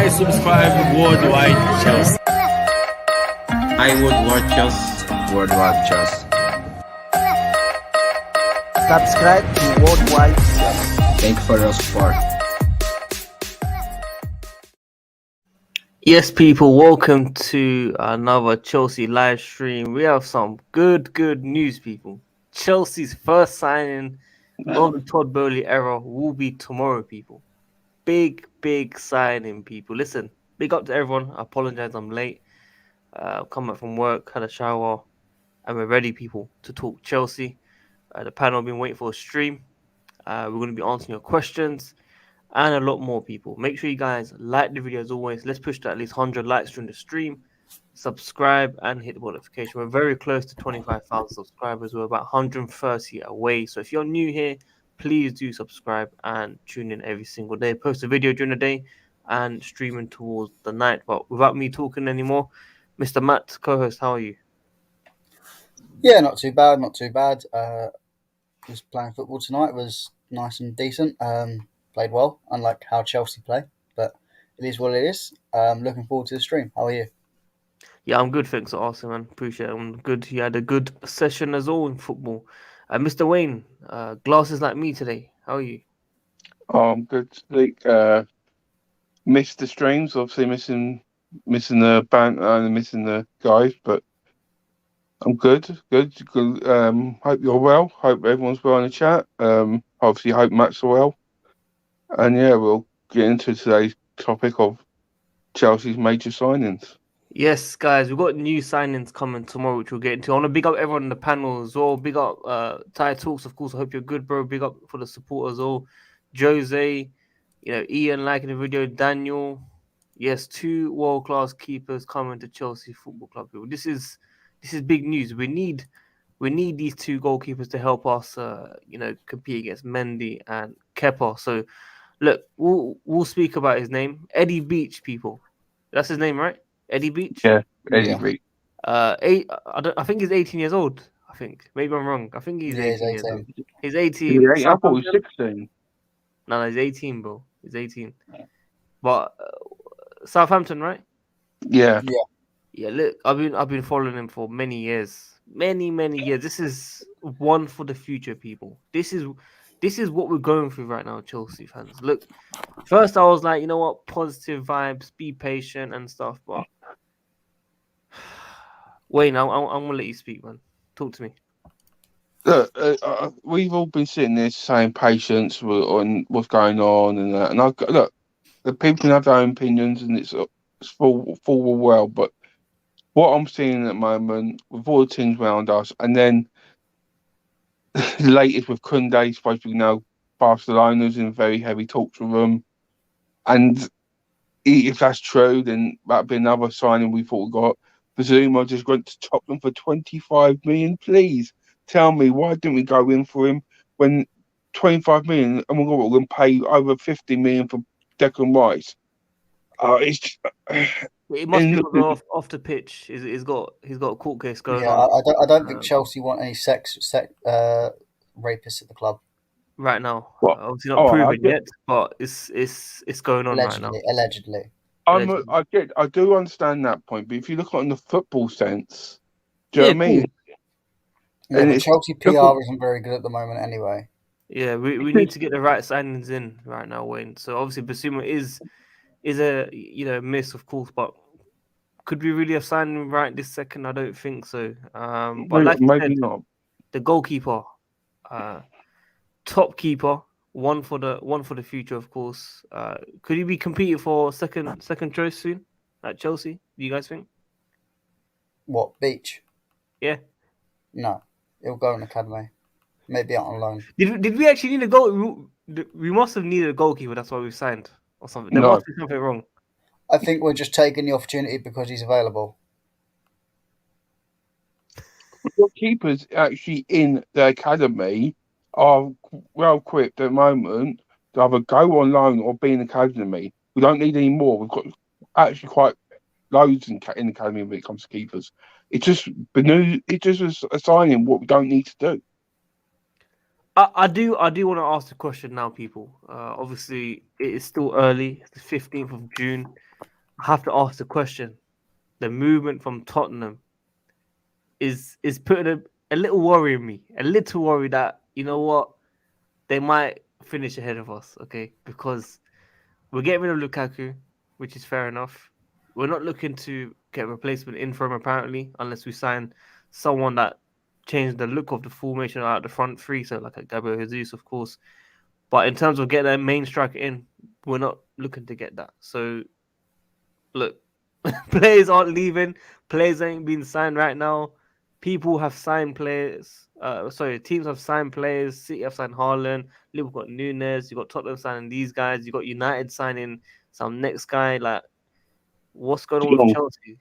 guys subscribe to WorldWideChels. I WorldWideChels. WorldWideChels. Subscribe to WorldWideChels. Thank you for your support. Yes, people, welcome to another Chelsea live stream. We have some good news, people. Chelsea's first signing of the Todd Bowley era will be tomorrow, people. Big signing, people. Listen, big up to everyone. I apologize, I'm late. Come back from work, had a shower, and we're ready, people, to talk Chelsea. The panel have been waiting for a stream. We're going to be answering your questions and a lot more, people. Make sure you guys like the video as always. Let's push to at least 100 likes during the stream. Subscribe and hit the notification. We're very close to 25,000 subscribers. We're about 130 away. So if you're new here, please do subscribe and tune in every single day. Post a video during the day and streaming towards the night. But without me talking anymore, Mr. Matt, co-host, how are you? Yeah, not too bad. Was playing football tonight. It was nice and decent. Played well, unlike how Chelsea play, but it is what it is. Looking forward to the stream. How are you? Yeah, I'm good. Thanks for asking, man. Appreciate it. I'm good. He had a good session as all in football. Mr. Wayne, glasses like me today. How are you? Oh, I'm good. Missed the streams, obviously missing the banter and missing the guys, but I'm good. Hope you're well. Hope everyone's well in the chat. Obviously hope Matt's well. And yeah, we'll get into today's topic of Chelsea's major signings. Yes, guys, we've got new signings coming tomorrow, which we'll get into. I want to big up everyone in the panel as well. Big up Ty Talks, of course. I hope you're good, bro. Big up for the support as well. Jose, Ian liking the video. Daniel, yes, 2 world-class keepers coming to Chelsea Football Club. People, this is big news. We need these 2 goalkeepers to help us, compete against Mendy and Kepa. So, look, we'll speak about his name, Eddie Beach. People, that's his name, right? Eddie Beach? Yeah, Eddie Beach. I think he's 18 years old. I think. Maybe I'm wrong. I think he's 18 years old. He's 18. I thought he was 16. No, he's 18, bro. He's 18. But Southampton, right? Yeah. Yeah, look, I've been following him for many years. Many years. This is one for the future, people. This is what we're going through right now, Chelsea fans. Look, first I was like, you know what, positive vibes, be patient and stuff, but Wayne, I'm gonna let you speak, man. Talk to me. Look, we've all been sitting there saying patience on what's going on and that. And look, the people can have their own opinions and it's full well, but what I'm seeing at the moment with all the teams around us, and then latest with Kounde, supposed to be now Barcelona's in very heavy talks with them. And if that's true, then that'd be another signing we thought we got. Zuma just went to Tottenham for 25 million. Please tell me, why didn't we go in for him when 25 million and we're going to pay over 50 million for Declan Rice? It must be off the pitch. He's got a court case going on. Yeah, I don't think Chelsea want any sex rapists at the club right now. Obviously not proven yet, but it's going on right now. Allegedly. I do understand that point, but if you look at it in the football sense, do you know what I mean? Yeah, and Chelsea PR isn't very good at the moment anyway. Yeah, we need to get the right signings in right now, Wayne. So obviously Basuma is a miss, of course, but could we really have signed him right this second? I don't think so. But like you said, not. The goalkeeper, top keeper, one for the future, of course. Could he be competing for second choice soon at Chelsea? Do you guys think? What, Beach? Yeah. No, he'll go in academy. Maybe out on loan. Did we actually need a goal? We must have needed a goalkeeper. That's why we signed or something. There must be something wrong. I think we're just taking the opportunity because he's available. The keepers actually in the academy are well equipped at the moment to either go on loan or be in the academy. We don't need any more. We've got actually quite loads in the academy when it comes to keepers. It's just was assigning what we don't need to do. I do want to ask the question now, people. Obviously, it is still early. It's the 15th of June. I have to ask the question. The movement from Tottenham is putting a little worry in me. A little worry that, you know what, they might finish ahead of us, okay? Because we're getting rid of Lukaku, which is fair enough. We're not looking to get a replacement in for him, apparently, unless we sign someone that changed the look of the formation out the front three, so like a Gabriel Jesus, of course. But in terms of getting a main striker in, we're not looking to get that. So, look, players aren't leaving. Players ain't being signed right now. People have signed players. Teams have signed players. City have signed Haaland. Liverpool got Nunes. You got Tottenham signing these guys. You got United signing some next guy. Like, what's going on with Young. Chelsea?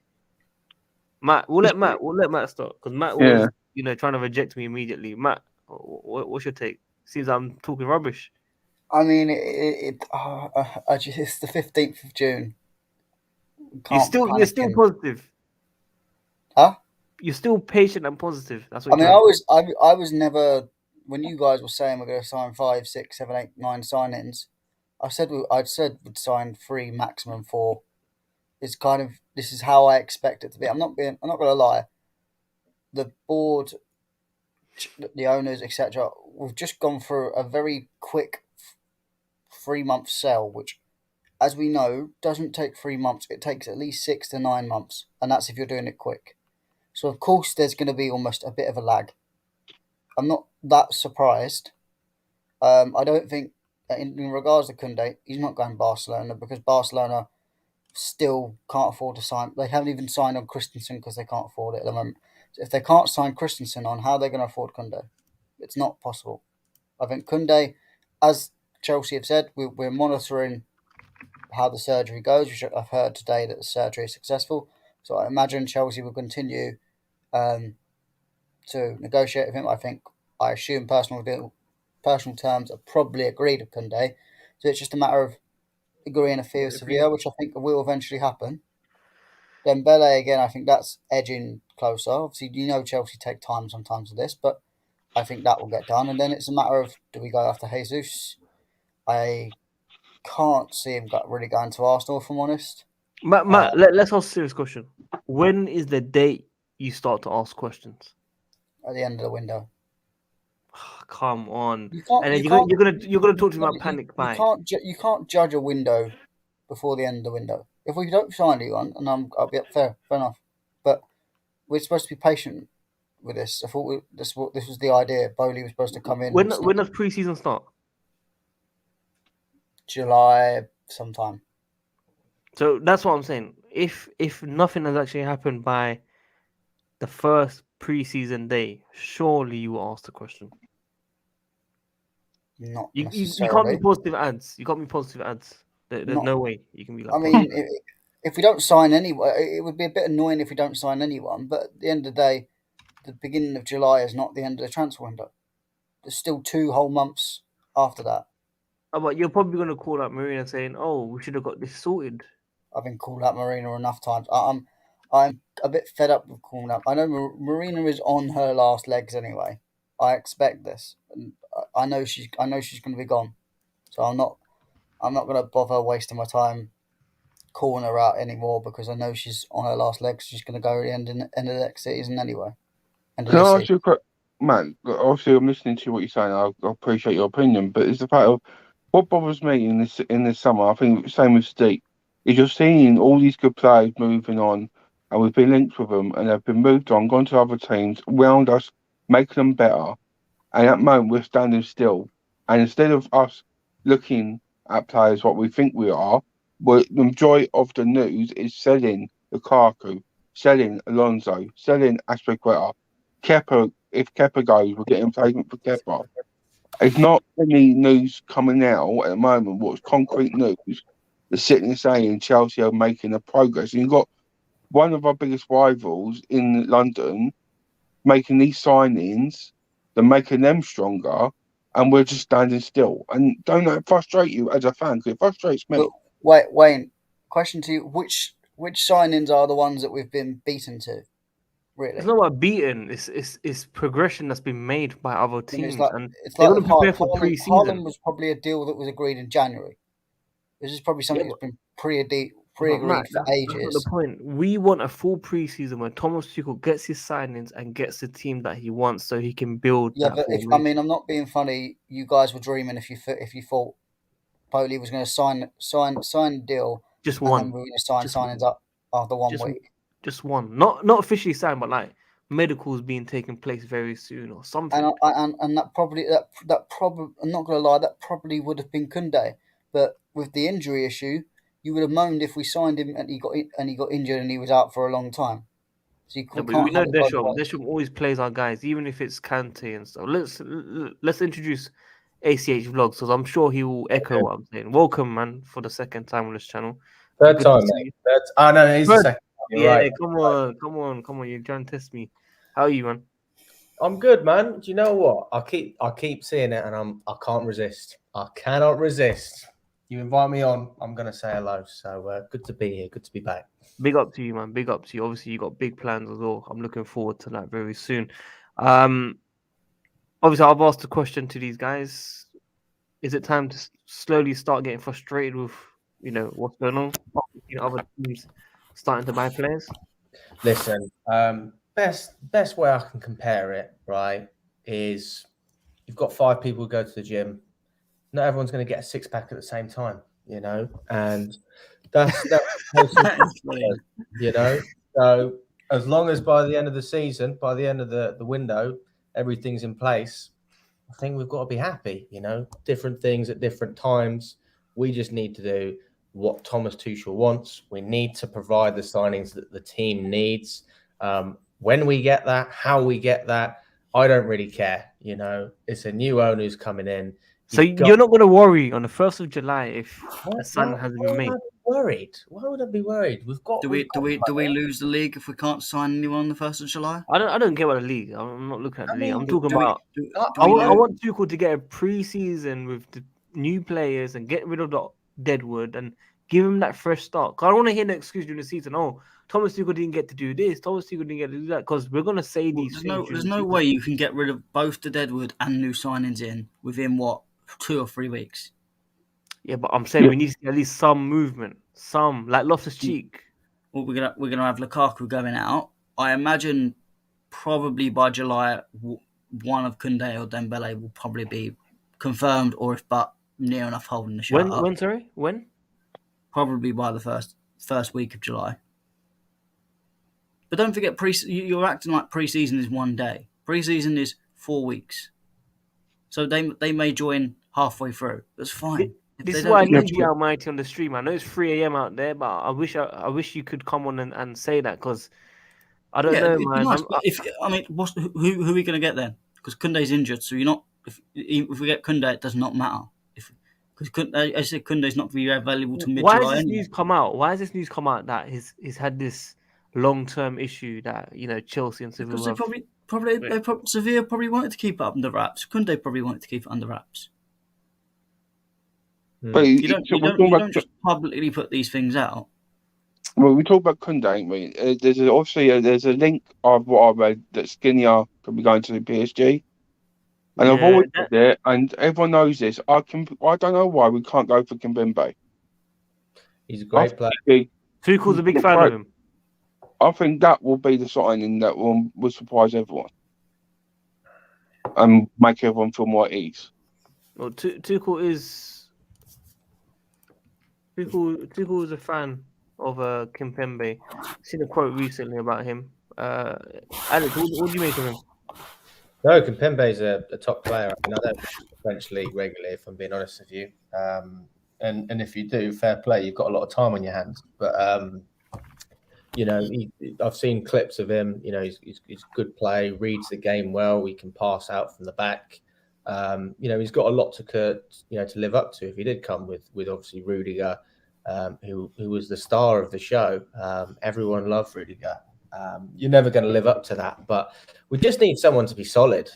We'll let Matt start because Matt Yeah. was, trying to reject me immediately. Matt, what's your take? Seems I'm talking rubbish. I mean, it's the 15th of June. Can't You're panic still him. positive. Huh? You're still patient and positive. That's what I you're mean, trying to do. I was never, when you guys were saying we're going to sign 5, 6, 7, 8, 9 sign-ins, I'd said we'd sign 3, maximum 4. This is how I expect it to be. I'm not going to lie. The board, the owners, etc., we've just gone through a very quick 3-month sell, which, as we know, doesn't take 3 months. It takes at least 6 to 9 months, and that's if you're doing it quick. So of course there's going to be almost a bit of a lag. I'm not that surprised. I don't think, in regards to Kounde, he's not going to Barcelona because Barcelona still can't afford to sign. They haven't even signed on Christensen because they can't afford it at the moment. So if they can't sign Christensen on, how are they going to afford Kounde? It's not possible. I think Kounde, as Chelsea have said, we're monitoring how the surgery goes, which I've heard today that the surgery is successful. So I imagine Chelsea will continue to negotiate with him. I assume personal terms are probably agreed with Kounde. So it's just a matter of agreeing a fee with Sevilla, which I think will eventually happen. Dembele again, I think that's edging closer. Obviously, Chelsea take time sometimes with this, but I think that will get done. And then it's a matter of, do we go after Jesus? I can't see him really going to Arsenal, if I'm honest. Matt, let's ask a serious question. When is the date you start to ask questions? At the end of the window. Come on. You can't. And then You can't. you're gonna talk to me No, about panic you buy. can't. You can't judge a window before the end of the window. If we don't sign anyone, and I'll be up fair enough. But we're supposed to be patient with this. I thought this was the idea. Bowley was supposed to come in When does preseason start? July sometime. So that's what I'm saying. If nothing has actually happened by the first preseason day, surely you will ask the question. Not You necessarily. can't be positive ads. You can't be positive ads. There's Not. no way you can be like. I mean, if we don't sign anyone, it would be a bit annoying if we don't sign anyone. But at the end of the day, the beginning of July is not the end of the transfer window. There's still 2 whole months after that. But you're probably gonna call up Marina saying, "Oh, we should have got this sorted." I've been called out Marina enough times. I'm a bit fed up with calling up. I know Marina is on her last legs anyway. I expect this. And I know she's going to be gone. So I'm not going to bother wasting my time calling her out anymore because I know she's on her last legs. She's going to go at the end of the next season anyway. End of Can this I ask season. you a question? Man, obviously I'm listening to what you're saying. I appreciate your opinion, but it's the fact of what bothers me in this summer. I think same with Steve is you're seeing all these good players moving on, and we've been linked with them, and they've been moved on, gone to other teams, around us, making them better. And at the moment we're standing still, and instead of us looking at players what we think we are, the majority of the news is selling Lukaku, selling Alonso, selling Aspilicueta. Kepa, if Kepa goes, we're getting replacement for Kepa. It's not any news coming out at the moment. What's concrete news? They're sitting and saying Chelsea are making a progress. And you've got one of our biggest rivals in London making these signings, they're making them stronger, and we're just standing still. And don't that frustrate you as a fan? Because it frustrates But me. wait, Wayne, question to you: which signings are the ones that we've been beaten to? really. It's not about beaten. It's progression that's been made by other And teams, and it's they're like going with to prepare for Haaland. pre-season. Haaland was probably a deal that was agreed in January. This is probably Yeah, something that's been pre-agreed but Matt, for that's not the ages. point. We want a full pre-season where Thomas Tuchel gets his signings and gets the team that he wants, so he can build Yeah, that but formation. I'm not being funny. You guys were dreaming if you thought Bowley was going to sign a deal, Just and then one, we were going to sign just signings one, up after 1 just week. just one. Not officially signed, but like medicals being taken place very soon or something. And that probably I'm not going to lie, that probably would have been Kounde, but with the injury issue, you would have moaned if we signed him and he got injured and he was out for a long time. So No, we but we can't know have it both Deschamps. ways. Deschamps always plays our guys, even if it's Kante and stuff. Let's introduce ACH Vlogs, because I'm sure he will echo what I'm saying. Welcome, man, for the second time on this channel. Third Good to time, see mate. you. Oh no, it is the Third. second time. You're Yeah, right. come on. You're trying to test me. How are you, man? I'm good, man. Do you know what? I keep seeing it, and I can't resist. I cannot resist. You invite me on, I'm gonna say hello. So good to be here. Good to be back. Big up to you, man. Big up to you. Obviously, you got big plans as well. I'm looking forward to that very soon. Obviously, I've asked a question to these guys. Is it time to slowly start getting frustrated with, what's going on? Other teams starting to buy players. Listen, best way I can compare it, right, is you've got 5 people who go to the gym. Not everyone's going to get a 6-pack at the same time, and that's So as long as by the end of the season, by the end of the window, everything's in place, I think we've got to be happy. Different things at different times. We just need to do what Thomas Tuchel wants. We need to provide the signings that the team needs. When we get that, how we get that, I don't really care. It's a new owner who's coming in. So you're not going to worry on the 1st of July if a signing hasn't been made? Worried? Why would I be worried? Do we lose the league if we can't sign anyone on the 1st of July? I don't care about the league. I'm not looking at the league. I'm talking about. I I want Tuchel to get a pre-season with the new players and get rid of the deadwood and give him that fresh start. Cause I don't want to hear the excuse during the season. Oh, Thomas Tuchel didn't get to do this. Thomas Tuchel didn't get to do that. Because we're gonna say these things. There's no way you can get rid of both the deadwood and new signings in within 2 or 3 weeks. Yeah, but I'm saying we need to see at least some movement. Some like Loftus-Cheek. Well, we're gonna have Lukaku going out. I imagine probably by July, one of Kounde or Dembele will probably be confirmed, or if but near enough holding the shot up. When? Probably by the first week of July. But don't forget, you're acting like pre-season is 1 day. Pre-season is 4 weeks. So they may join halfway through. That's fine. This is why I need you, Almighty, on the stream. I know it's 3 a.m. out there, but I wish you could come on and say that, because I don't know, man. Nice, who are we going to get then? Because Kounde's injured, so you're not. If we get Kounde, it does not matter. Because I said Kounde's not very valuable to mid-July. Why has this news come out? Why has this news come out that he's had this long-term issue that Chelsea and Sevilla? Because Sevilla probably wanted to keep it under wraps. Kounde probably wanted to keep it under wraps. But you don't just publicly put these things out. Well, we talk about Kounde, ain't we? There's a link of what I read that Skinner could be going to the PSG, and I've always said it, and everyone knows this. I don't know why we can't go for Kimpembe. He's a great player. Tuchel's a big fan of him. I think that will be the signing that will surprise everyone and make everyone feel more at ease. Well, Tuchel is a fan of Kimpembe. I've seen a quote recently about him. Alex, what do you make of him? No, Kimpembe's a top player. I don't watch the French league regularly, if I'm being honest with you. And if you do, fair play. You've got a lot of time on your hands. But I've seen clips of him. He's good play, reads the game well. He can pass out from the back. He's got a lot to live up to if he did come with obviously Rudiger, who was the star of the show. Everyone loved Rudiger. You're never going to live up to that, but we just need someone to be solid,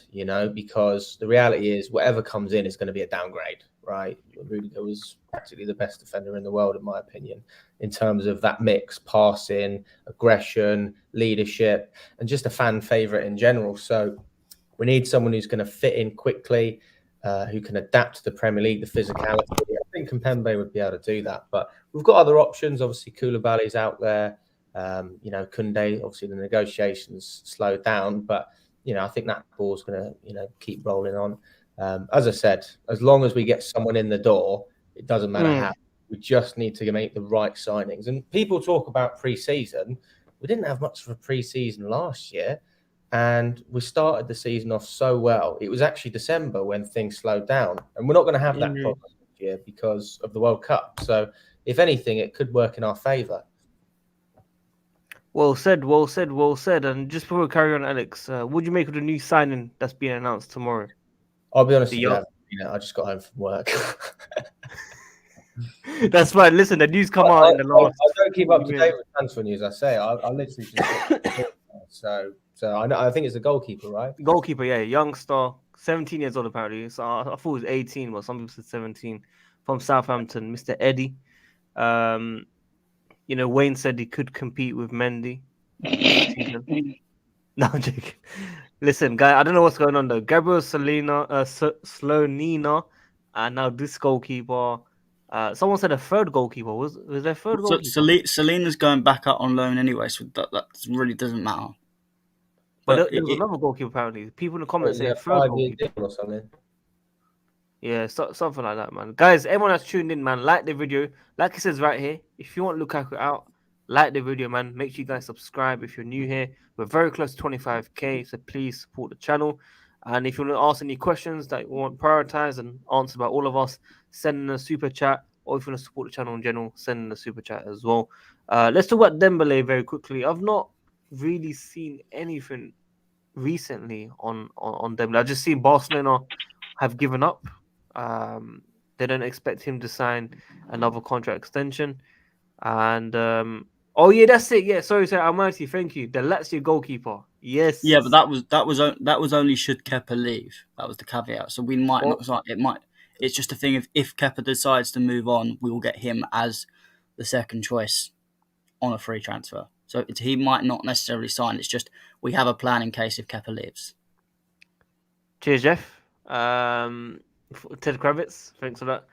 because the reality is whatever comes in is going to be a downgrade, right? Rudiger was practically the best defender in the world, in my opinion, in terms of that mix, passing, aggression, leadership, and just a fan favourite in general. So we need someone who's going to fit in quickly, who can adapt to the Premier League, the physicality. I think Kimpembe would be able to do that. But we've got other options. Obviously, Koulibaly's out there. Kounde, obviously the negotiations slowed down, but I think that ball's going to keep rolling on. As I said, as long as we get someone in the door, it doesn't matter how. We just need to make the right signings. And people talk about pre-season. We didn't have much of a pre-season last year, and we started the season off so well. It was actually December when things slowed down, and we're not going to have that problem this year because of the World Cup. So, if anything, it could work in our favour. Well said, well said, well said. And just before we carry on, Alex, what do you make of the new signing that's being announced tomorrow? I'll be honest with you, I just got home from work. That's fine. Listen, the news come out in the last. I don't keep up to date with transfer news. I say I literally just so I think it's a goalkeeper, right? Goalkeeper, yeah, youngster, 17 years old apparently. So I thought it was 18, but some people said 17. From Southampton, Mr. Eddie. Wayne said he could compete with Mendy. No, I'm joking. Listen, guy, I don't know what's going on though. Gabriel Slonina, and now this goalkeeper. Someone said a third goalkeeper. Was there a third goalkeeper? Selena's going back out on loan anyway, so that really doesn't matter. But there was another goalkeeper apparently. People in the comments say third goalkeeper or something. Yeah, something like that, man. Guys, everyone that's tuned in, man, like the video. Like it says right here, if you want Lukaku out, like the video, man. Make sure you guys subscribe if you're new here. We're very close to 25k, so please support the channel. And if you want to ask any questions that you want prioritized and answered by all of us, send in a super chat. Or if you want to support the channel in general, send in a super chat as well. Let's talk about Dembele very quickly. I've not really seen anything recently on Dembele. I've just seen Barcelona have given up. They don't expect him to sign another contract extension. And oh yeah, that's it. Yeah, sorry, Almighty, thank you. The Lazio goalkeeper. Yes. Yeah, but that was only should Kepa leave. That was the caveat. So we might not sign. It might. It's just a thing of if Kepa decides to move on, we will get him as the second choice on a free transfer. So he might not necessarily sign. It's just we have a plan in case if Kepa leaves. Cheers, Jeff. Ted Kravitz, thanks for that.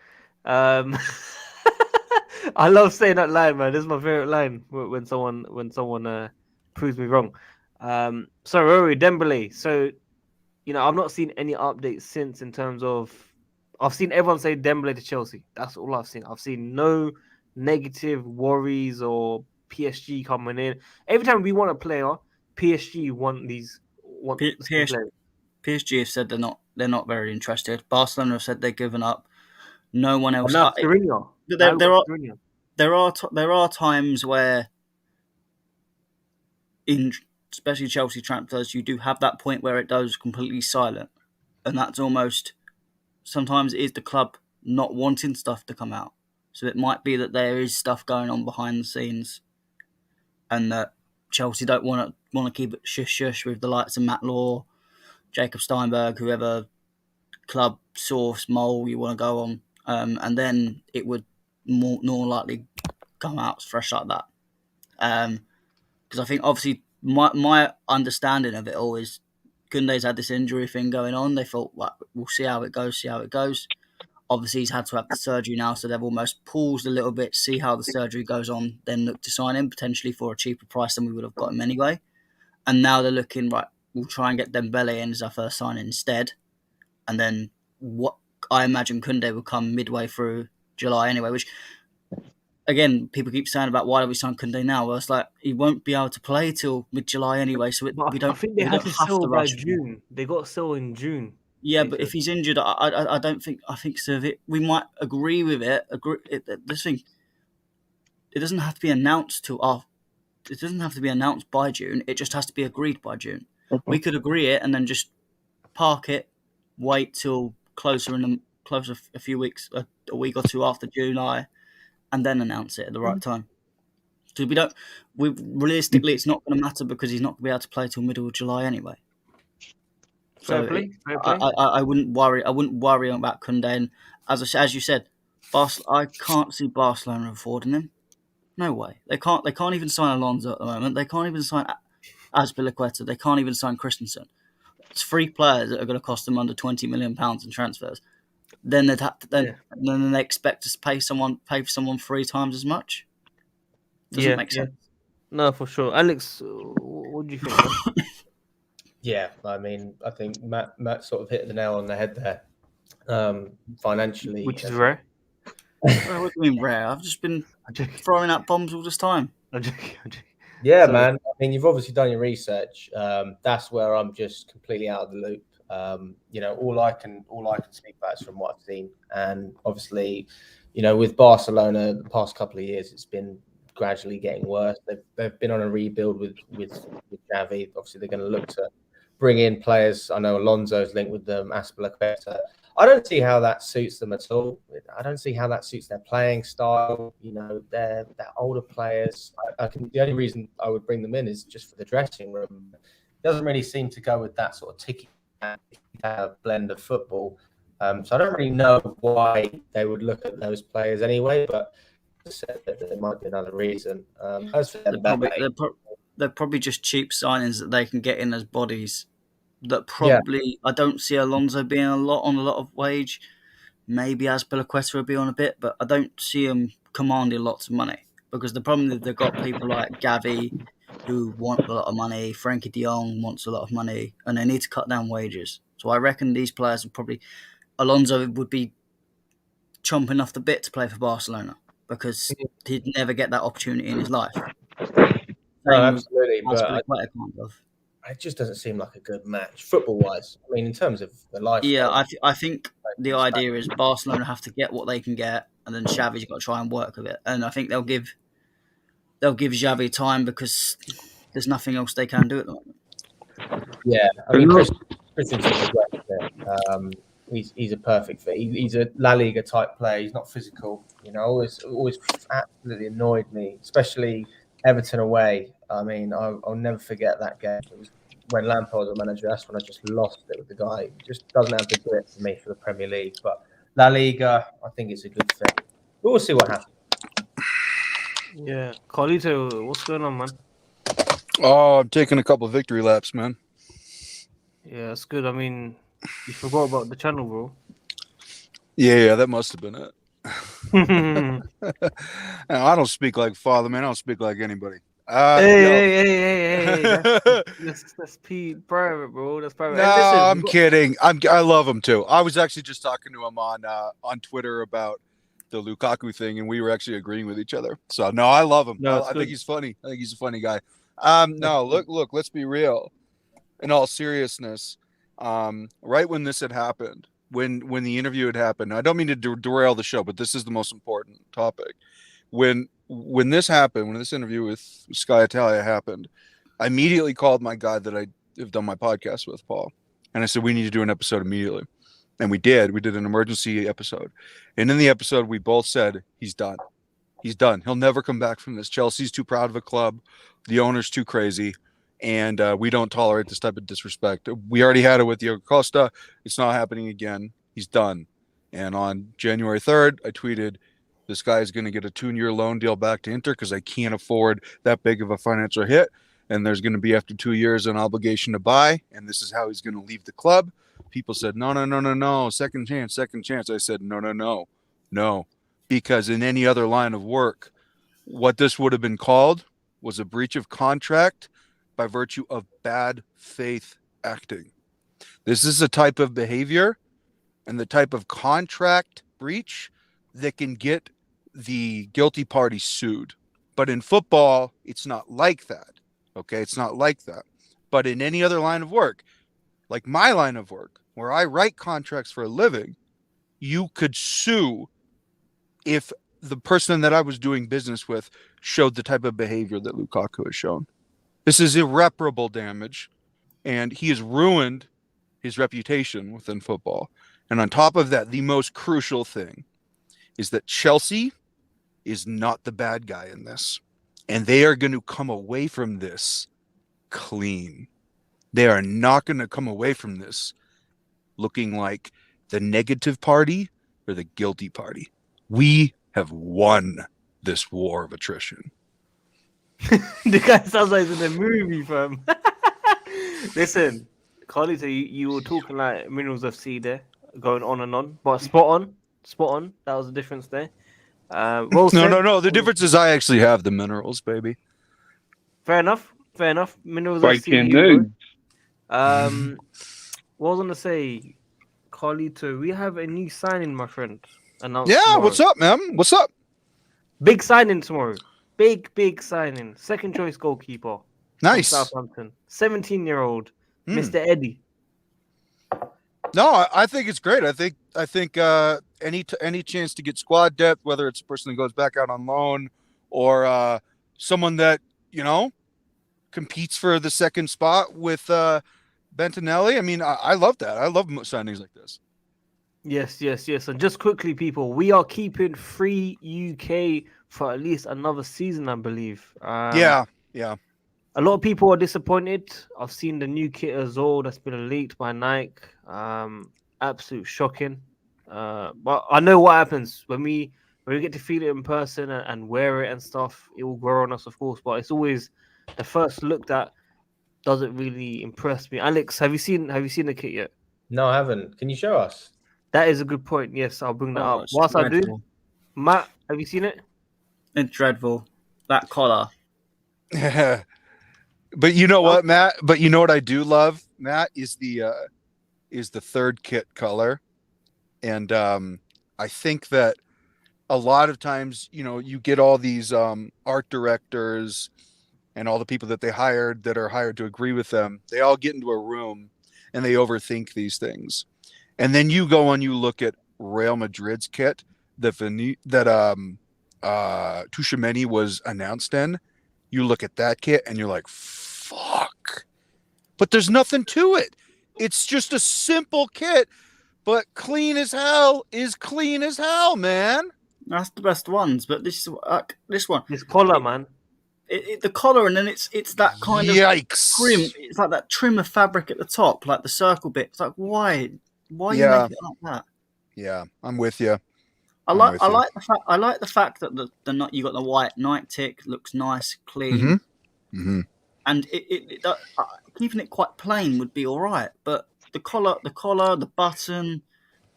I love saying that line, man. This is my favorite line when someone proves me wrong. So Rory Dembele. So I've not seen any updates since in terms of I've seen everyone say Dembele to Chelsea. That's all I've seen. I've seen no negative worries or PSG coming in. Every time we want a player, PSG want these players. PSG have said they're not very interested. Barcelona have said they've given up. No one else. There are times where, in especially Chelsea transfers, you do have that point where it goes completely silent, and that's almost sometimes it is the club not wanting stuff to come out. So it might be that there is stuff going on behind the scenes, and that Chelsea don't want to keep it shush with the likes of Matt Law, Jacob Steinberg, whoever club source mole you want to go on, and then it would more likely come out fresh like that. Because I think obviously my understanding of it all is Kounde's had this injury thing going on. They thought, well, we'll see how it goes. Obviously, he's had to have the surgery now, so they've almost paused a little bit, see how the surgery goes on, then look to sign him potentially for a cheaper price than we would have got him anyway. And now they're looking, right, we'll try and get Dembele in as our first signing instead. And then what I imagine Kounde will come midway through July anyway, which, again, people keep saying about why do we sign Kounde now? Well, it's like he won't be able to play till mid-July anyway, so we don't. I think they had to sell by June. They got to sell in June. Yeah, but if he's injured, I don't think. I think so. We might agree with it. This thing, it doesn't have to be announced It doesn't have to be announced by June. It just has to be agreed by June. Okay. We could agree it and then just park it, wait till closer a few weeks, a week or two after July, and then announce it at the right time. Because realistically, it's not going to matter because he's not going to be able to play till middle of July anyway. So Fair play. I wouldn't worry. I wouldn't worry about Kounde. And as you said, I can't see Barcelona affording him. No way. They can't. They can't even sign Alonso at the moment. They can't even sign Azpilicueta. They can't even sign Christensen. It's 3 players that are going to cost them under £20 million in transfers. Then they'd have to, then they expect us to pay for someone 3 times as much. Doesn't make sense. No, for sure. Alex, what do you think, man? Yeah, I mean, I think Matt sort of hit the nail on the head there. Financially, Which is rare. What do you mean rare? I've just been throwing out bombs all this time. I'm joking. Yeah, Sorry. man. I mean, you've obviously done your research. That's where I'm just completely out of the loop. All I can speak about is from what I've seen, and obviously, with Barcelona, the past couple of years, it's been gradually getting worse. They've been on a rebuild with Xavi. Obviously, they're going to look to bring in players. I know Alonso's linked with them, Azpilicueta. I don't see how that suits them at all. I don't see how that suits their playing style. They're older players. The only reason I would bring them in is just for the dressing room. It doesn't really seem to go with that sort of ticky blend of football. So I don't really know why they would look at those players anyway, but there might be another reason. As for They're probably just cheap signings that they can get in as bodies. That probably I don't see Alonso being on a lot of wage. Maybe Azpilicueta will be on a bit, but I don't see him commanding lots of money, because the problem is they've got people like Xavi who want a lot of money. Frankie De Jong wants a lot of money, and they need to cut down wages. So I reckon these players would probably Alonso would be chomping off the bit to play for Barcelona, because he'd never get that opportunity in his life. No, absolutely, but kind of. it just doesn't seem like a good match football-wise. I mean, in terms of the lifestyle. Yeah, I think the idea is Barcelona have to get what they can get, and then Xavi's got to try and work with it. And I think they'll give Xavi time, because there's nothing else they can do at the moment. Yeah, I mean, Christensen's a great fit. He's a perfect fit. He's a La Liga type player. He's not physical. Always absolutely annoyed me, especially Everton away. I mean, I'll never forget that game. It was when Lampard was a manager. That's when I just lost it with the guy. He just doesn't have the grit for me for the Premier League. But La Liga, I think it's a good fit. But we'll see what happens. Yeah, Carlito, what's going on, man? Oh, I'm taking a couple of victory laps, man. Yeah, that's good. I mean, you forgot about the channel, bro. Yeah, that must have been it. I don't speak like father, man. I don't speak like anybody. Hey. That's Pete private, bro. That's private. No, listen, I'm kidding. I love him too. I was actually just talking to him on Twitter about the Lukaku thing, and we were actually agreeing with each other. So no, I love him. No, I think he's funny. I think he's a funny guy. No, look. Let's be real. In all seriousness, right when this had happened, when the interview had happened, I don't mean to derail the show, but this is the most important topic. When this happened, when this interview with Sky Italia happened, I immediately called my guy that I have done my podcast with, Paul, and I said we need to do an episode immediately, and we did. We did an emergency episode, and in the episode we both said he's done. He's done. He'll never come back from this. Chelsea's too proud of a club. The owner's too crazy. And we don't tolerate this type of disrespect. We already had it with Diego Costa. It's not happening again. He's done. And on January 3rd, I tweeted, this guy is going to get a 2-year loan deal back to Inter because I can't afford that big of a financial hit. And there's going to be, after 2 years, an obligation to buy. And this is how he's going to leave the club. People said, no. Second chance. I said, no. Because in any other line of work, what this would have been called was a breach of contract by virtue of bad faith acting. This is a type of behavior and the type of contract breach that can get the guilty party sued. But in football, it's not like that. Okay, it's not like that. But in any other line of work, like my line of work, where I write contracts for a living, you could sue if the person that I was doing business with showed the type of behavior that Lukaku has shown. This is irreparable damage, and he has ruined his reputation within football. And on top of that, the most crucial thing is that Chelsea is not the bad guy in this, and they are going to come away from this clean. they are not going to come away from this looking like the negative party or the guilty party. We have won this war of attrition. The guy sounds like he's in a movie, fam. Listen, Carly, so you were talking like Minerals FC there, going on and on, but spot on. That was the difference there. Well said. No. The difference is I actually have the minerals, baby. Fair enough. Minerals Breaking FC. news. What was I gonna say, Carlito? We have a new signing, my friend. Announced Yeah, tomorrow. what's up, man? What's up? Big signing tomorrow. Big signing. Second choice goalkeeper. Nice. Southampton. 17-year-old Mr. Eddie. No, I think it's great. I think any chance to get squad depth, whether it's a person that goes back out on loan or someone that competes for the second spot with Bentinelli. I mean, I love that. I love signings like this. Yes. And just quickly, people, we are keeping free UK for at least another season, I believe. Yeah. A lot of people are disappointed. I've seen the new kit as well that's been leaked by Nike. Absolute shocking. But I know what happens when we get to feel it in person and wear it and stuff. It will grow on us, of course. But it's always the first look that doesn't really impress me. Alex, have you seen the kit yet? No, I haven't. Can you show us? That is a good point. Yes, I'll bring that up. It's Whilst I do, dreadful. Matt, have you seen it? It's dreadful. That collar. But you know what, Matt? But you know what I do love, Matt, is the third kit color. And I think that a lot of times, you get all these art directors and all the people that they hired that are hired to agree with them. They all get into a room and they overthink these things. And then you go and you look at Real Madrid's kit that Tchouaméni was announced in. You look at that kit and you're like, fuck. But there's nothing to it. It's just a simple kit, but clean as hell is clean as hell, man. That's the best ones. But this one. This collar, man. The collar, and then it's that kind of Yikes. trim. It's like that trim of fabric at the top, like the circle bit. It's like, why are you making it like that? Yeah, I'm with you. I like the fact that the you got the white Nike tick, looks nice, clean, and keeping it quite plain would be all right. But the collar, the button,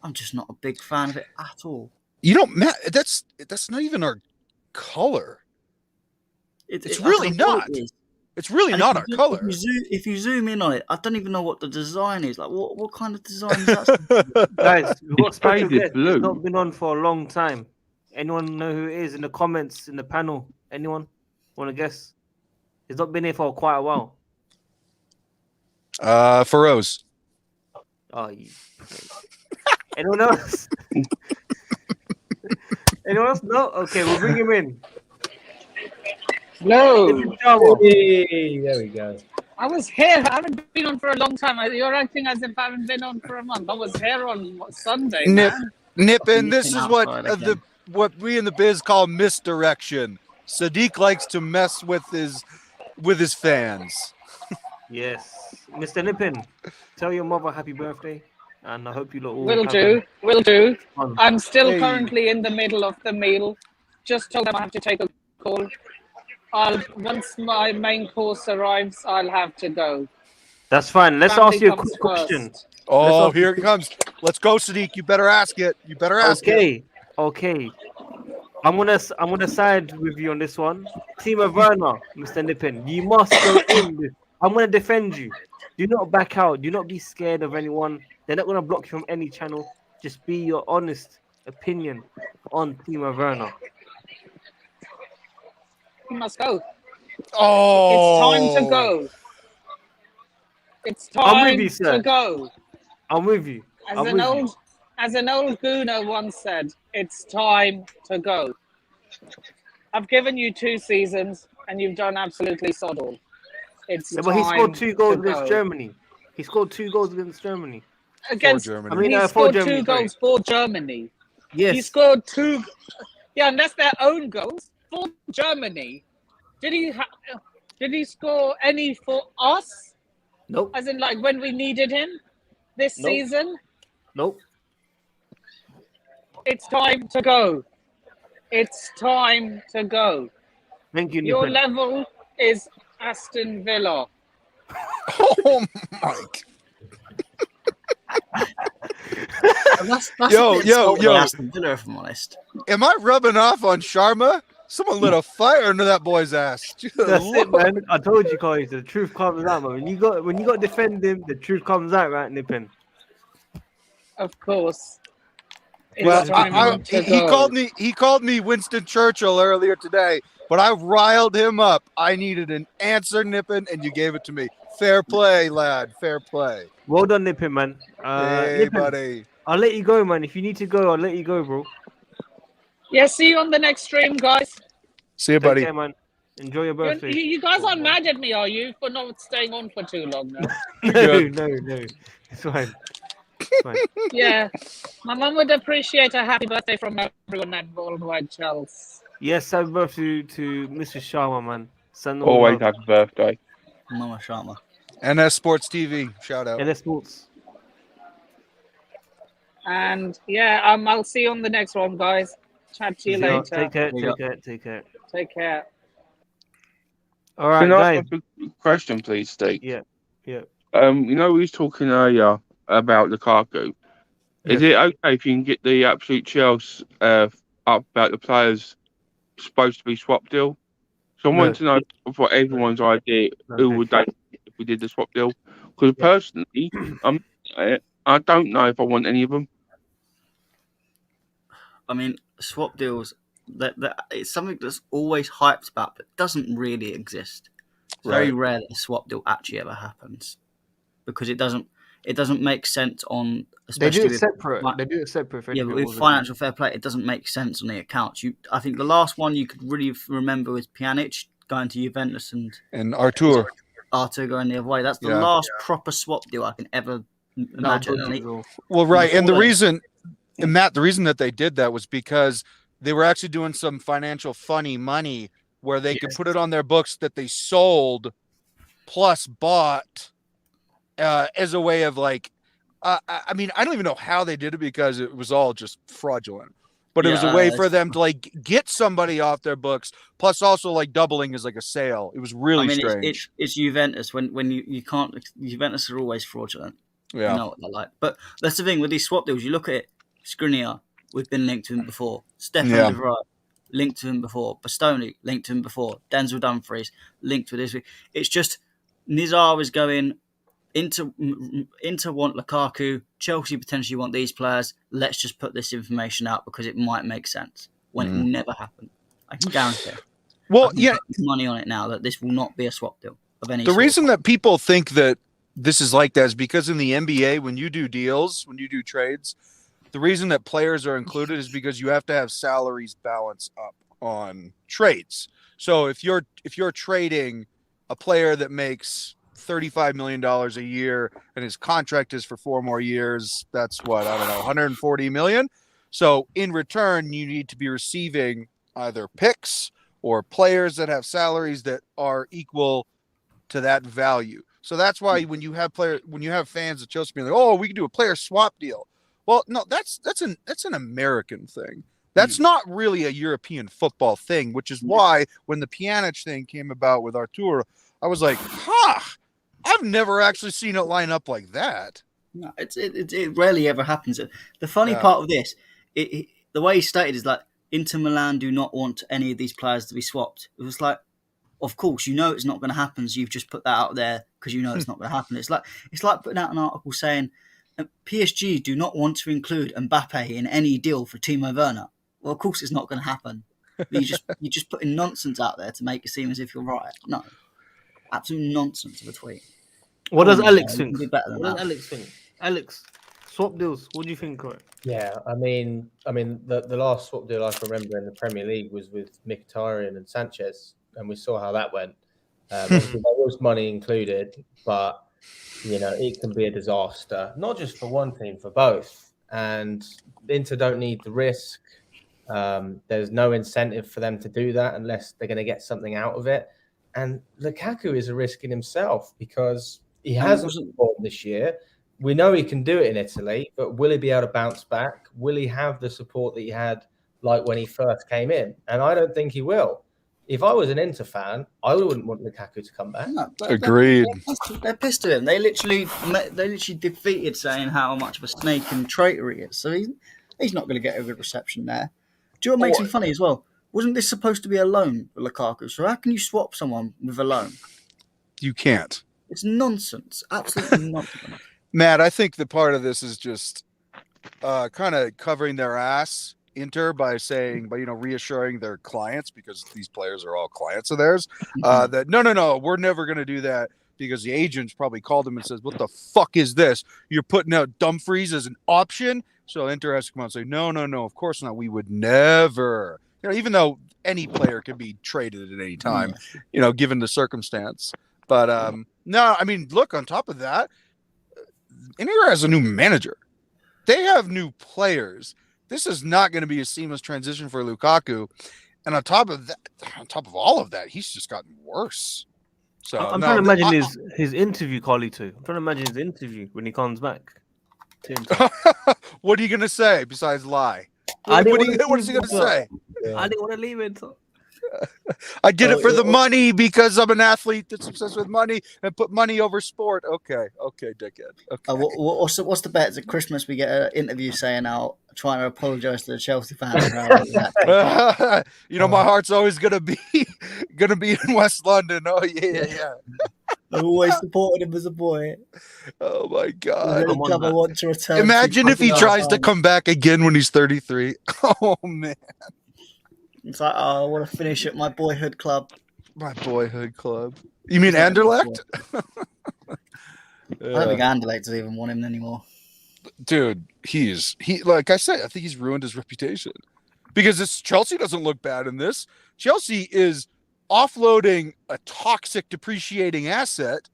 I'm just not a big fan of it at all. Matt, that's not even our color. It's really not. It's really not our color. If you zoom in on it, I don't even know what the design is. Like, what kind of design is that? Guys, we've got special faded guest. blue. It's not been on for a long time. Anyone know who it is in the comments, in the panel? Anyone want to guess? He's not been here for quite a while. Feroz. Oh, you. Anyone else? Anyone else? No? Okay, we'll bring him in. Hello. Hey, there we go. I was here. I haven't been on for a long time. You're acting as if I haven't been on for a month. I was here on Sunday. Nippin, this is Nipping what outside what we in the biz call misdirection. Sadiq likes to mess with his fans. Yes. Mr. Nippin, tell your mother happy birthday. And I hope you lot all Will have do. fun. I'm still Hey. currently in the middle of the meal. Just told them I have to take a call. Once my main course arrives, I'll have to go. That's fine. Let's Family ask you a comes quick question. first. Oh, Let's- here it comes. Let's go, Sadiq. You better ask it. Okay. I'm gonna side with you on this one. Timo Werner, Mr. Nippin, you must go in. I'm gonna defend you. Do not back out. Do not be scared of anyone. They're not gonna block you from any channel. Just be your honest opinion on Timo Werner. He must go. Oh, It's time to go. It's I'm with time you, sir. to go. I'm with you. As an old gooner once said, it's time to go. I've given you 2 seasons and you've done absolutely sod all. It's Yeah, but he scored 2 goals to against go. Germany. He scored 2 goals against Germany. Against Germany. I mean, he for scored Germany, 2 sorry. goals for Germany. Yes. He scored 2. Yeah, and that's their own goals for Germany. Did he score any for us? Nope. As in, like, when we needed him this Nope. season? Nope. It's time to go. It's time to go. Thank you, Your Nippon. level is Aston Villa. Oh my! That's Yo, a bit yo, insulting yo. Aston Villa, if I'm honest. Am I rubbing off on Sharma? Someone lit a fire under that boy's ass. Good That's it, Lord. man. I told you, guys. The truth comes out, man. When you got to defend him, the truth comes out, right, Nippon? Of course. It's Well, time to he go. called me Winston Churchill earlier today, but I riled him up. I needed an answer, Nippon, and you gave it to me. Fair play, lad. Fair play. Well done, Nippon, man. Hey, Nippon, buddy. I'll let you go, man. If you need to go, I'll let you go, bro. Yeah, see you on the next stream, guys. See you, Take buddy. care, man. Enjoy your birthday. You guys aren't mad at me, are you, for not staying on for too long now? No. It's fine. It's fine. Yeah. My mum would appreciate a happy birthday from everyone at WorldWideChels. Yes, happy birthday to Mr. Sharma, man. Send all Always love. happy birthday. Mama Sharma. NS Sports TV. Shout out. NS Sports. And yeah, I'll see you on the next one, guys. Chat to you See ya. later. Take care. There you Take care. Take care. All right, Can I guys. ask a question, please, Steve? Yeah. You know, we was talking earlier about Lukaku. Is it okay if you can get the absolute Chelsea up about the players supposed to be swap deal? So I No. want to know for everyone's idea who would they if we did the swap deal? Because personally, I don't know if I want any of them. I mean, swap deals, that it's something that's always hyped about, but doesn't really exist. It's very rare that a swap deal actually ever happens because it doesn't make sense on. They Especially do it with, separate. They do it separate. Yeah, but with financial fair play, it doesn't make sense on the accounts. I think the last one you could really remember was Pjanic going to Juventus and Artur going the other way. That's the last proper swap deal I can ever imagine. Well, right, and the reason, and Matt, the reason that they did that was because they were actually doing some financial funny money where they could put it on their books that they sold plus bought as a way of like. I mean, I don't even know how they did it because it was all just fraudulent. But it was a way for them to like get somebody off their books, plus also like doubling as like a sale. It was really strange. It's Juventus when you can't. Juventus are always fraudulent. Yeah, you know what they're like. But that's the thing with these swap deals. You look at it. Skriniar, we've been linked to him before. Stefan de Vrij, linked to him before. Bastoni, linked to him before. Denzel Dumfries, linked with this. It's just Nizaar is going. Inter want Lukaku, Chelsea potentially want these players. Let's just put this information out because it might make sense when it will never happen. I can guarantee. Well, put money on it now that this will not be a swap deal of any. The reason that people think that this is like that is because in the NBA, when you do deals, when you do trades, the reason that players are included is because you have to have salaries balance up on trades. So if you're trading a player that makes $35 million a year and his contract is for 4 more years, that's what, I don't know, 140 million. So in return, you need to be receiving either picks or players that have salaries that are equal to that value. So that's why when you have fans of Chelsea being like, oh, we can do a player swap deal. Well, no, that's an American thing. That's not really a European football thing, which is why when the Pjanic thing came about with Artur, I was like, I've never actually seen it line up like that. No, it rarely ever happens. The funny part of this, the way he stated is like Inter Milan do not want any of these players to be swapped. It was like, of course, you know it's not going to happen. So you've just put that out there because you know it's not going to happen. It's like putting out an article saying PSG do not want to include Mbappe in any deal for Timo Werner. Well, of course, it's not going to happen. You're just putting nonsense out there to make it seem as if you're right. No. Absolute nonsense of a tweet. What does Alex think? Alex, swap deals. What do you think, Corey? Yeah, I mean, the last swap deal I can remember in the Premier League was with Mkhitaryan and Sanchez, and we saw how that went. There was money included, but it can be a disaster, not just for one team, for both. And Inter don't need the risk. There's no incentive for them to do that unless they're going to get something out of it. And Lukaku is a risk in himself because He hasn't performed this year. We know he can do it in Italy, but will he be able to bounce back? Will he have the support that he had like when he first came in? And I don't think he will. If I was an Inter fan, I wouldn't want Lukaku to come back. No, Agreed. They're pissed at him. They literally defeated saying how much of a snake and traitor he is. So he's not going to get a good reception there. Do you know what makes me funny as well? Wasn't this supposed to be a loan for Lukaku? So how can you swap someone with a loan? You can't. It's nonsense. Absolutely nonsense. Matt, I think the part of this is just kind of covering their ass, Inter, by reassuring their clients, because these players are all clients of theirs, that no, we're never going to do that, because the agents probably called them and says, what the fuck is this? You're putting out Dumfries as an option? So Inter has to come out and say, no, of course not. We would never. Even though any player can be traded at any time, given the circumstance. But no, I mean, look, on top of that, Inter has a new manager. They have new players. This is not going to be a seamless transition for Lukaku. And on top of all of that, he's just gotten worse. So I'm trying to imagine his interview, Carlito. I'm trying to imagine his interview when he comes back. What are you going to say besides lie? What is he going to say? I didn't want to leave it. I did it for the money because I'm an athlete that's obsessed with money and put money over sport. Okay, dickhead. Okay. What's the bet? At Christmas we get an interview saying trying to apologise to the Chelsea fans. My heart's always gonna be in West London. Oh yeah. I've always supported him as a boy. Oh my God! I want to return. Imagine if he tries to come back again when he's 33. Oh man. It's like, I want to finish at my boyhood club. My boyhood club. You mean Anderlecht? I don't think Anderlecht does even want him anymore. Dude, he like I said, I think he's ruined his reputation. Because Chelsea doesn't look bad in this. Chelsea is offloading a toxic, depreciating asset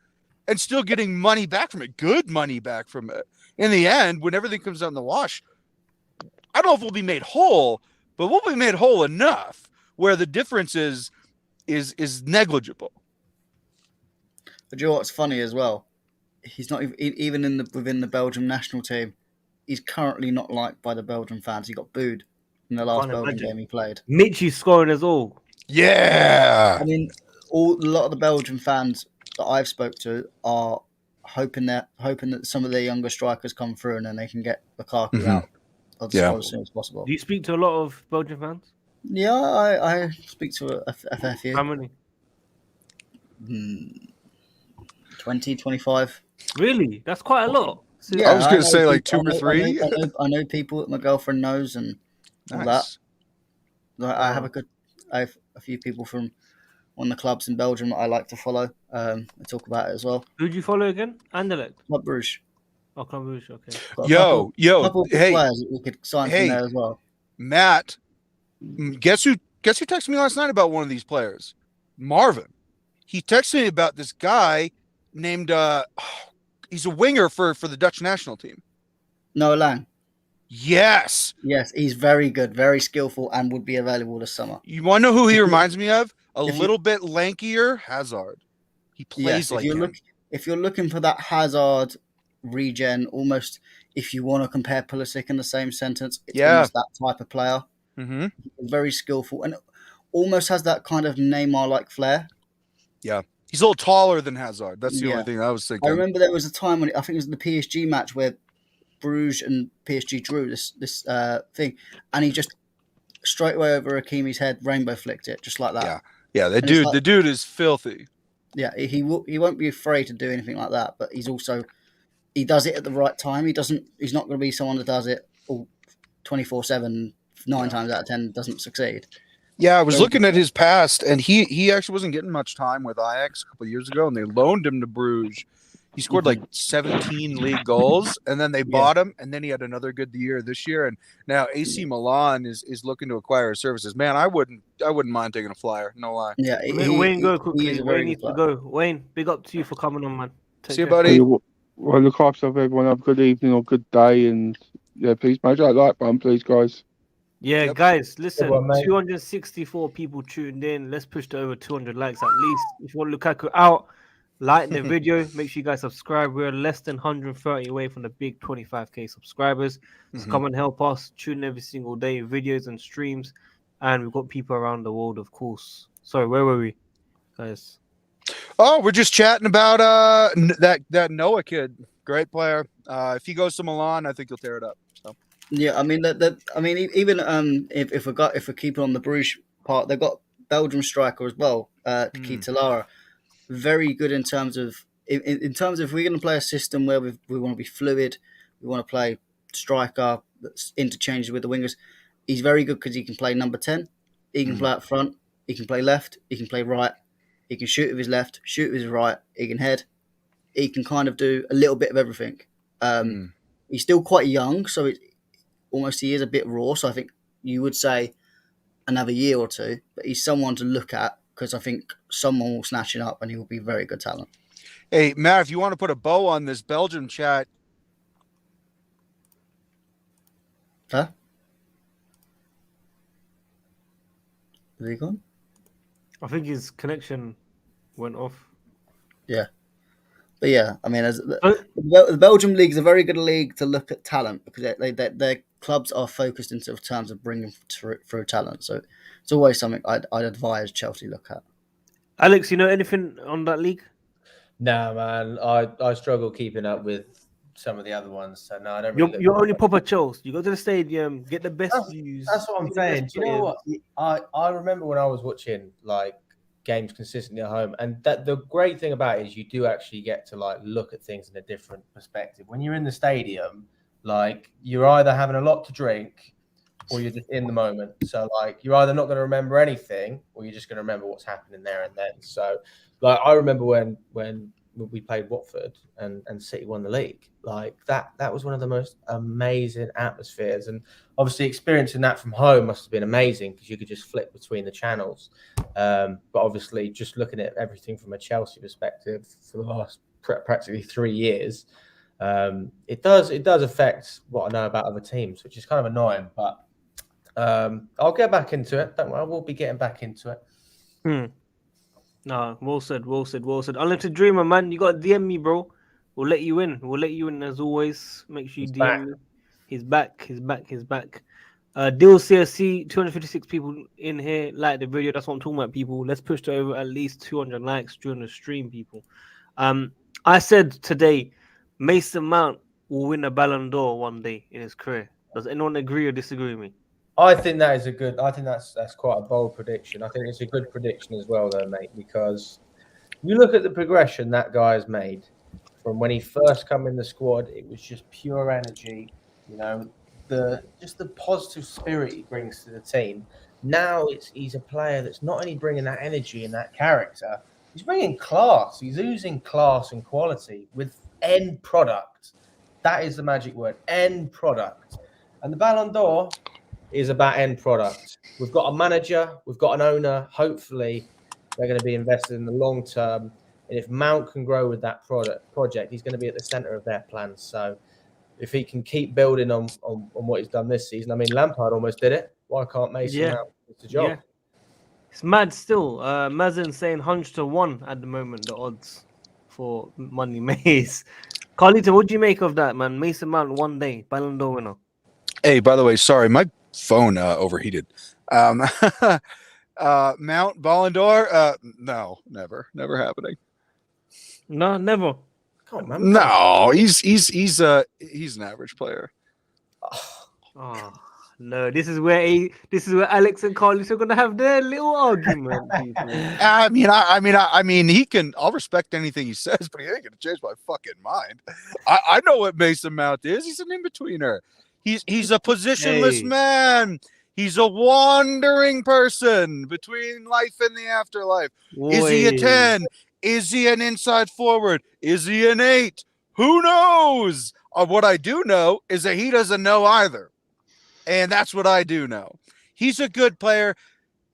and still getting money back from it. Good money back from it. In the end, when everything comes out in the wash, I don't know if we'll be made whole, but we'll be made whole enough where the difference is negligible. But you know what's funny as well? He's not even within the Belgium national team. He's currently not liked by the Belgian fans. He got booed in the last Belgian game he played. Michi's scoring as all. Yeah. I mean, a lot of the Belgian fans that I've spoke to are hoping that some of their younger strikers come through and then they can get Lukaku out. As soon as possible. Do you speak to a lot of Belgian fans? Yeah, I speak to a fair few. How many? 20, 25. Really? That's quite a lot. I was going to say like 2 or 3. I know people that my girlfriend knows and all that. I have a few people from one of the clubs in Belgium that I like to follow. I talk about it as well. Who do you follow again? Anderlecht. Club Bruges. Oh, Club Bruges, okay. Yo, hey, players that we could sign from there as well. Matt, guess who texted me last night about one of these players? Marvin. He texted me about this guy named he's a winger for the Dutch national team. Noah Lang. Yes, he's very good, very skillful, and would be available this summer. You want to know who he reminds me of? A little bit lankier Hazard. He plays like him. If you're looking for that Hazard regen, almost if you want to compare Pulisic in the same sentence, it's almost that type of player. Mm-hmm. Very skillful and almost has that kind of Neymar-like flair. Yeah, he's a little taller than Hazard. That's the only thing I was thinking. I remember there was a time when I think it was the PSG match where Bruges and PSG drew this thing, and he just straight away over Hakimi's head rainbow flicked it just like that. Yeah. The dude is filthy. Yeah, he won't be afraid to do anything like that, but he does it at the right time. He's not going to be someone that does it all 24/7, 9 times out of 10 doesn't succeed. Yeah, I was looking at his past, and he actually wasn't getting much time with Ajax a couple of years ago, and they loaned him to Bruges. He scored like 17 league goals, and then they bought him, and then he had another good year this year, and now AC Milan is looking to acquire his services. Man, I wouldn't mind taking a flyer, no lie. Yeah, Wayne, go quickly. Wayne needs to go. Wayne, big up to you for coming on, man. See you, buddy. Well, look after everyone. Have a good evening or good day, and please make that like button, please, guys. Yeah, guys, listen, 264 people tuned in. Let's push to over 200 likes at least. If you want Lukaku out, Like the video. Make sure you guys subscribe. We're less than 130 away from the big 25k subscribers. So come and help us. Tune in every single day, videos and streams. And we've got people around the world, of course. Sorry, where were we, guys? Oh, we're just chatting about that Noah kid. Great player. If he goes to Milan, I think he'll tear it up. So Yeah, I mean even if we keep on the Bruges part, they've got Belgium striker as well, Kita Lara. Very good in terms of in terms of if we're going to play a system where we want to be fluid, we want to play striker that's interchanges with the wingers. He's very good because he can play number 10. He can play up front. He can play left. He can play right. He can shoot with his left, shoot with his right. He can head. He can kind of do a little bit of everything. He's still quite young, so he is a bit raw. So I think you would say another year or two, but he's someone to look at because I think someone will snatch it up and he will be very good talent. Hey, Matt, if you want to put a bow on this Belgium chat. Huh? Is he gone? I think his connection went off. Yeah. But yeah, I mean, the Belgium league is a very good league to look at talent because their clubs are focused in terms of bringing through talent. So it's always something I'd advise Chelsea look at. Alex, you know anything on that league? No, man. I struggle keeping up with some of the other ones. So no, I don't. Really You're only proper Chelsea. You go to the stadium, get the best views. That's what I'm saying. Do you know what? I remember when I was watching like games consistently at home, and that the great thing about it is you do actually get to like look at things in a different perspective. When you're in the stadium, like you're either having a lot to drink or you're just in the moment. So like you're either not going to remember anything or you're just going to remember what's happening there and then. So like I remember when we played Watford and City won the league, like that was one of the most amazing atmospheres, and obviously experiencing that from home must have been amazing because you could just flick between the channels. But obviously just looking at everything from a Chelsea perspective for the last practically 3 years, it does affect what I know about other teams, which is kind of annoying, but I'll get back into it. Don't worry, I will be getting back into it. No, well said. Unlimited Dreamer, man, you got to DM me, bro. We'll let you in as always. Make sure you DM me. He's back. Deal CSC, 256 people in here. Like the video. That's what I'm talking about, people. Let's push to over at least 200 likes during the stream, people. I said today, Mason Mount will win a Ballon d'Or one day in his career. Does anyone agree or disagree with me? I think that is that's quite a bold prediction. I think it's a good prediction as well, though, mate, because you look at the progression that guy has made from when he first come in the squad. It was just pure energy, you know, the positive spirit he brings to the team. Now he's a player that's not only bringing that energy and that character, he's bringing class. He's oozing class and quality with end product. That is the magic word, end product. And the Ballon d'Or is about end product. We've got a manager, we've got an owner. Hopefully, they're going to be invested in the long term. And if Mount can grow with that project, he's going to be at the center of their plans. So, if he can keep building on what he's done this season, I mean, Lampard almost did it. Why can't Mason Mount do the job? Yeah. It's mad still. Mazen saying 100-1 at the moment, the odds for Money Maze. Carlito, what do you make of that, man? Mason Mount one day, Ballon d'Or winner. Hey, by the way, sorry, my phone overheated. Mount Ballon d'Or? No, never happening. No, never. No, he's an average player. Oh no, this is where Alex and Carlos are gonna have their little argument. I mean, he can. I'll respect anything he says, but he ain't gonna change my fucking mind. I know what Mason Mount is. He's an in-betweener. He's a positionless man. He's a wandering person between life and the afterlife. Is he a 10? Is he an inside forward? Is he an 8? Who knows? What I do know is that he doesn't know either. And that's what I do know. He's a good player.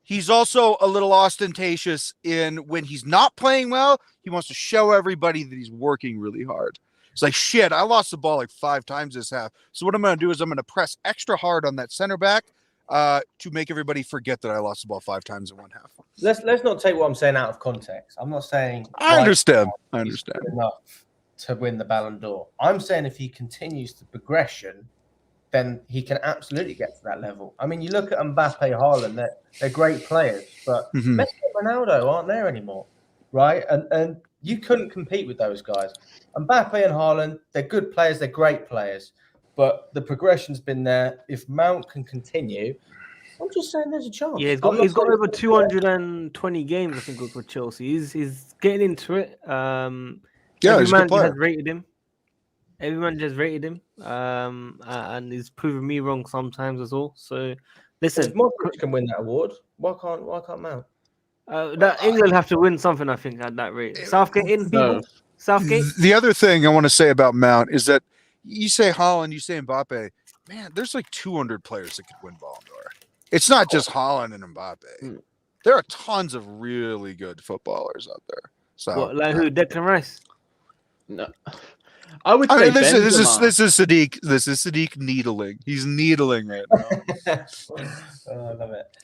He's also a little ostentatious in when he's not playing well, he wants to show everybody that he's working really hard. It's like, shit, I lost the ball like 5 times this half. So what I'm going to do is I'm going to press extra hard on that center back. to make everybody forget that I lost the ball 5 times in one half. Let's not take what I'm saying out of context. I'm not saying I understand. he's good enough to win the Ballon d'Or. I'm saying if he continues the progression, then he can absolutely get to that level. I mean, you look at Mbappe, Haaland, they're great players, but Mhm. Messi and Ronaldo aren't there anymore, right? And you couldn't compete with those guys. Mbappe and Haaland, they're good players, they're great players, but the progression's been there. If Mount can continue, I'm just saying there's a chance. Yeah, he's got over 220 games, I think, with Chelsea. He's getting into it. Yeah, every he's a good man player. has rated him. Everyone just rated him, and he's proven me wrong sometimes as well. So, listen, If Modric can win that award, why can't Mount? that England have to win something, I think, at that rate. Southgate in, people. Southgate. The other thing I want to say about Mount is that you say Haaland, you say Mbappe. Man, there's like 200 players that could win Ballon d'Or. It's not just Haaland and Mbappe. There are tons of really good footballers out there. So, What, like who? Declan Rice? No. I would say this is Benzema. This is Sadiq needling. He's needling right now. I love it.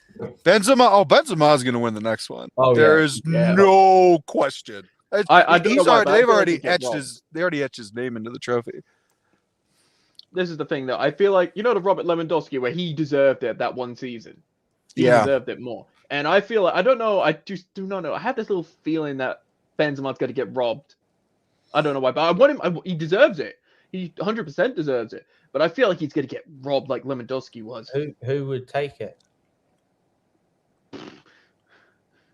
Benzema's going to win the next one. Oh, there is no question. I don't know why, but I they've feel like already he gets etched robbed. they already etched his name into the trophy. This is the thing, though. I feel like, you know, the Robert Lewandowski, where he deserved it that one season. He deserved it more. And I feel like, I don't know, I just do not know. I have this little feeling that Benzema's going to get robbed. I don't know why, but I want him. He deserves it. He 100% deserves it. But I feel like he's going to get robbed like Lewandowski was. Who would take it?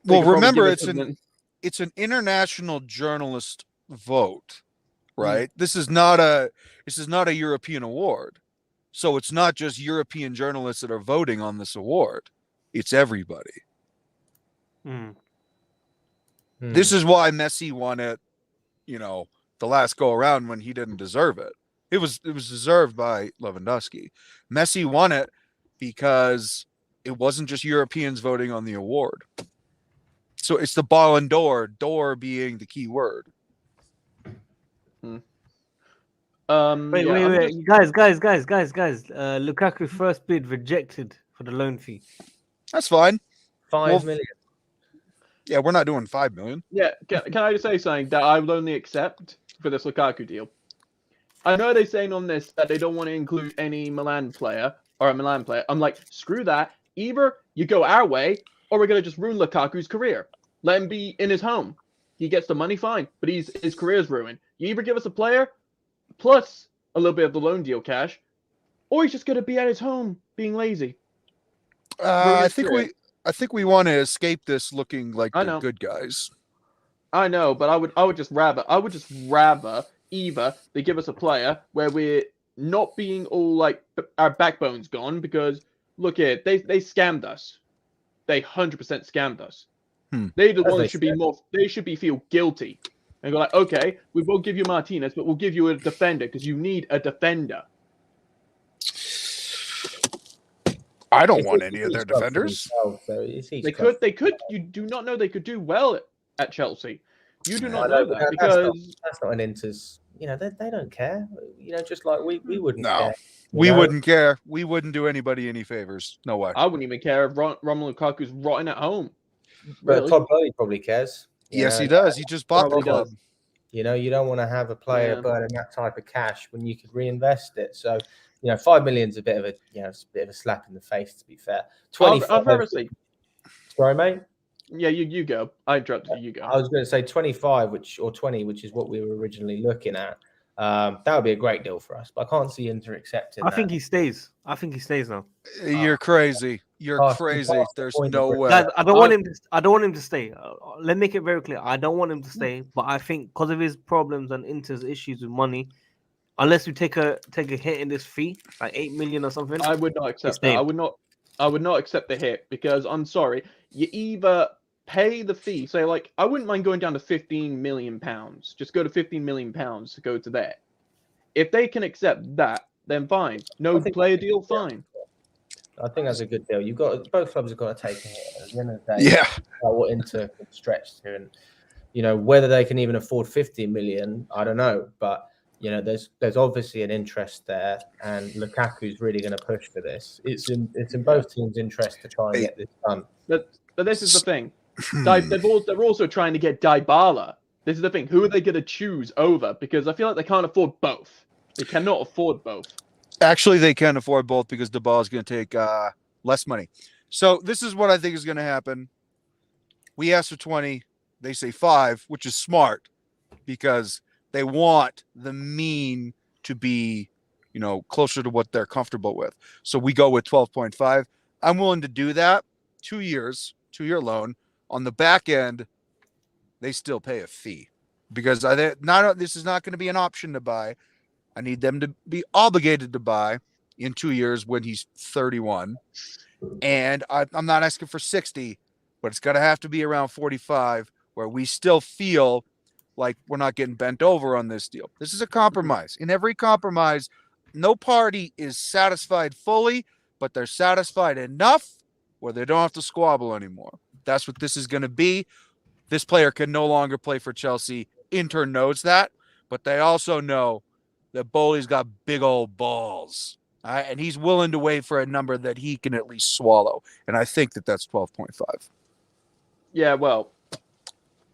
Well, remember, it's an international journalist vote, right? This is not a European award. So it's not just European journalists that are voting on this award. It's everybody. This is why Messi won it, you know, the last go around when he didn't deserve it. It was deserved by Lewandowski. Messi won it because it wasn't just Europeans voting on the award. So it's the Ballon d'Or, d'Or being the key word. Wait, guys. Lukaku first bid rejected for the loan fee. That's fine. 5 million. Yeah, we're not doing 5 million. Yeah, can I just say something that I would only accept for this Lukaku deal? I know they're saying on this that they don't want to include any Milan player or a Milan player. I'm like, screw that. Either you go our way, or we're going to just ruin Lukaku's career. Let him be in his home. He gets the money, fine, but his career's ruined. You either give us a player plus a little bit of the loan deal cash, or he's just going to be at his home being lazy. I think we want to escape this looking like the good guys. I know, but I would just rather either they give us a player where we're not being all like our backbone's gone, because look here, they scammed us. They 100% scammed us. They the ones should be they should be feel guilty and go like, okay, we won't give you Martinez, but we'll give you a defender because you need a defender. I don't want any of their defenders. They could. You do not know they could do well at Chelsea. You do not know that because that's not an Inter's. You know, they don't care. You know, just like we wouldn't care. We wouldn't care. We wouldn't do anybody any favors. No way. I wouldn't even care if Romelu Lukaku's rotting at home. But Todd Bowley probably cares. Yes, he does. He just bought the club. You know, you don't want to have a player burning that type of cash when you could reinvest it. So, you know, 5 million's a bit of a slap in the face, to be fair. 25. Sorry, mate. Yeah, you go. I interrupted you. Go. I was going to say 25, or 20, which is what we were originally looking at. That would be a great deal for us, but I can't see Inter accepting. I think he stays. now. You're crazy. You're crazy. There's no way. Guys, I don't want him. I don't want him to stay. Let me make it very clear. I don't want him to stay, but I think because of his problems and Inter's issues with money, unless we take a hit in this fee, like 8 million or something, I would not accept that. I would not accept the hit, because I'm sorry. You either pay the fee. So, like, I wouldn't mind going down to £15 million. Just go to £15 million to go to there. If they can accept that, then fine. No player deal, fine. I think that's a good deal. Both clubs have got to take a hit at the end of the day. What Inter can stretch to, and you know whether they can even afford 50 million, I don't know. But You know, there's obviously an interest there, and Lukaku's really going to push for this. It's in both teams' interest to try and get this done. But this is the thing. They're also trying to get Dybala. This is the thing. Who are they going to choose over? Because I feel like they can't afford both. They cannot afford both. Actually, they can afford both because Dybala is going to take less money. So this is what I think is going to happen. We asked for 20. They say 5, which is smart because they want the mean to be, closer to what they're comfortable with. So we go with 12.5. I'm willing to do that. 2 years, 2-year loan. On the back end, they still pay a fee because this is not going to be an option to buy. I need them to be obligated to buy in 2 years when he's 31. And I'm not asking for 60, but it's going to have to be around 45 where we still feel like we're not getting bent over on this deal. This is a compromise. In every compromise, no party is satisfied fully, but they're satisfied enough where they don't have to squabble anymore. That's what this is going to be. This player can no longer play for Chelsea. Inter knows that, but they also know that Bowley's got big old balls. And he's willing to wait for a number that he can at least swallow. And I think that that's 12.5. Yeah, well,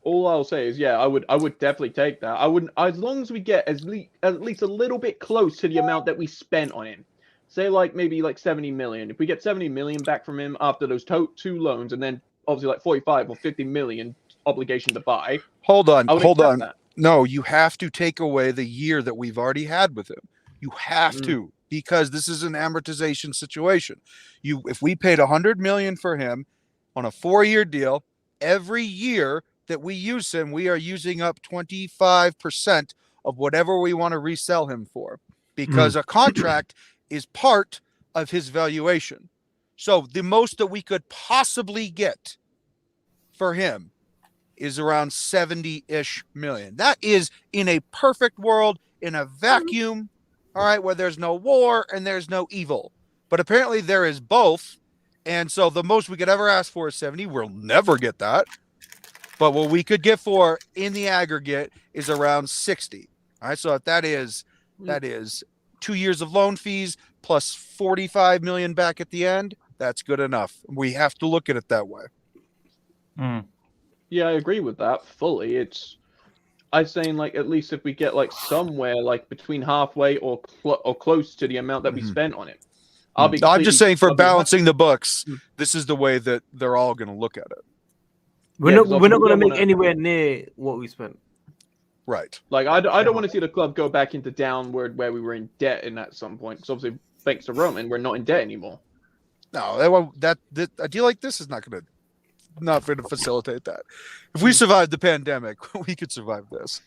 all I'll say is, I would definitely take that. I wouldn't, as long as we get at least a little bit close to the amount that we spent on him. Say maybe 70 million. If we get 70 million back from him after those 2 loans, and then obviously 45 or 50 million obligation to buy. Hold on. That. No, you have to take away the year that we've already had with him. You have to, because this is an amortization situation. If we paid 100 million for him on a 4-year deal, every year that we use him, we are using up 25% of whatever we want to resell him for, because a contract is part of his valuation. So the most that we could possibly get for him is around 70-ish million. That is in a perfect world, in a vacuum, all right, where there's no war and there's no evil. But apparently there is both. And so the most we could ever ask for is 70. We'll never get that. But what we could get for in the aggregate is around 60. All right, so if that is 2 years of loan fees plus 45 million back at the end, that's good enough. We have to look at it that way. Yeah, I agree with that fully. I'm saying at least if we get somewhere between halfway or close to the amount that we spent on it. I'm just saying for balancing the books, this is the way that they're all going to look at it. We're not going to make anywhere near what we spent. Right. I don't want to see the club go back into downward where we were in debt at some point. Because obviously, thanks to Roman, we're not in debt anymore. No, a deal like this is not going to facilitate that. If we survived the pandemic, we could survive this.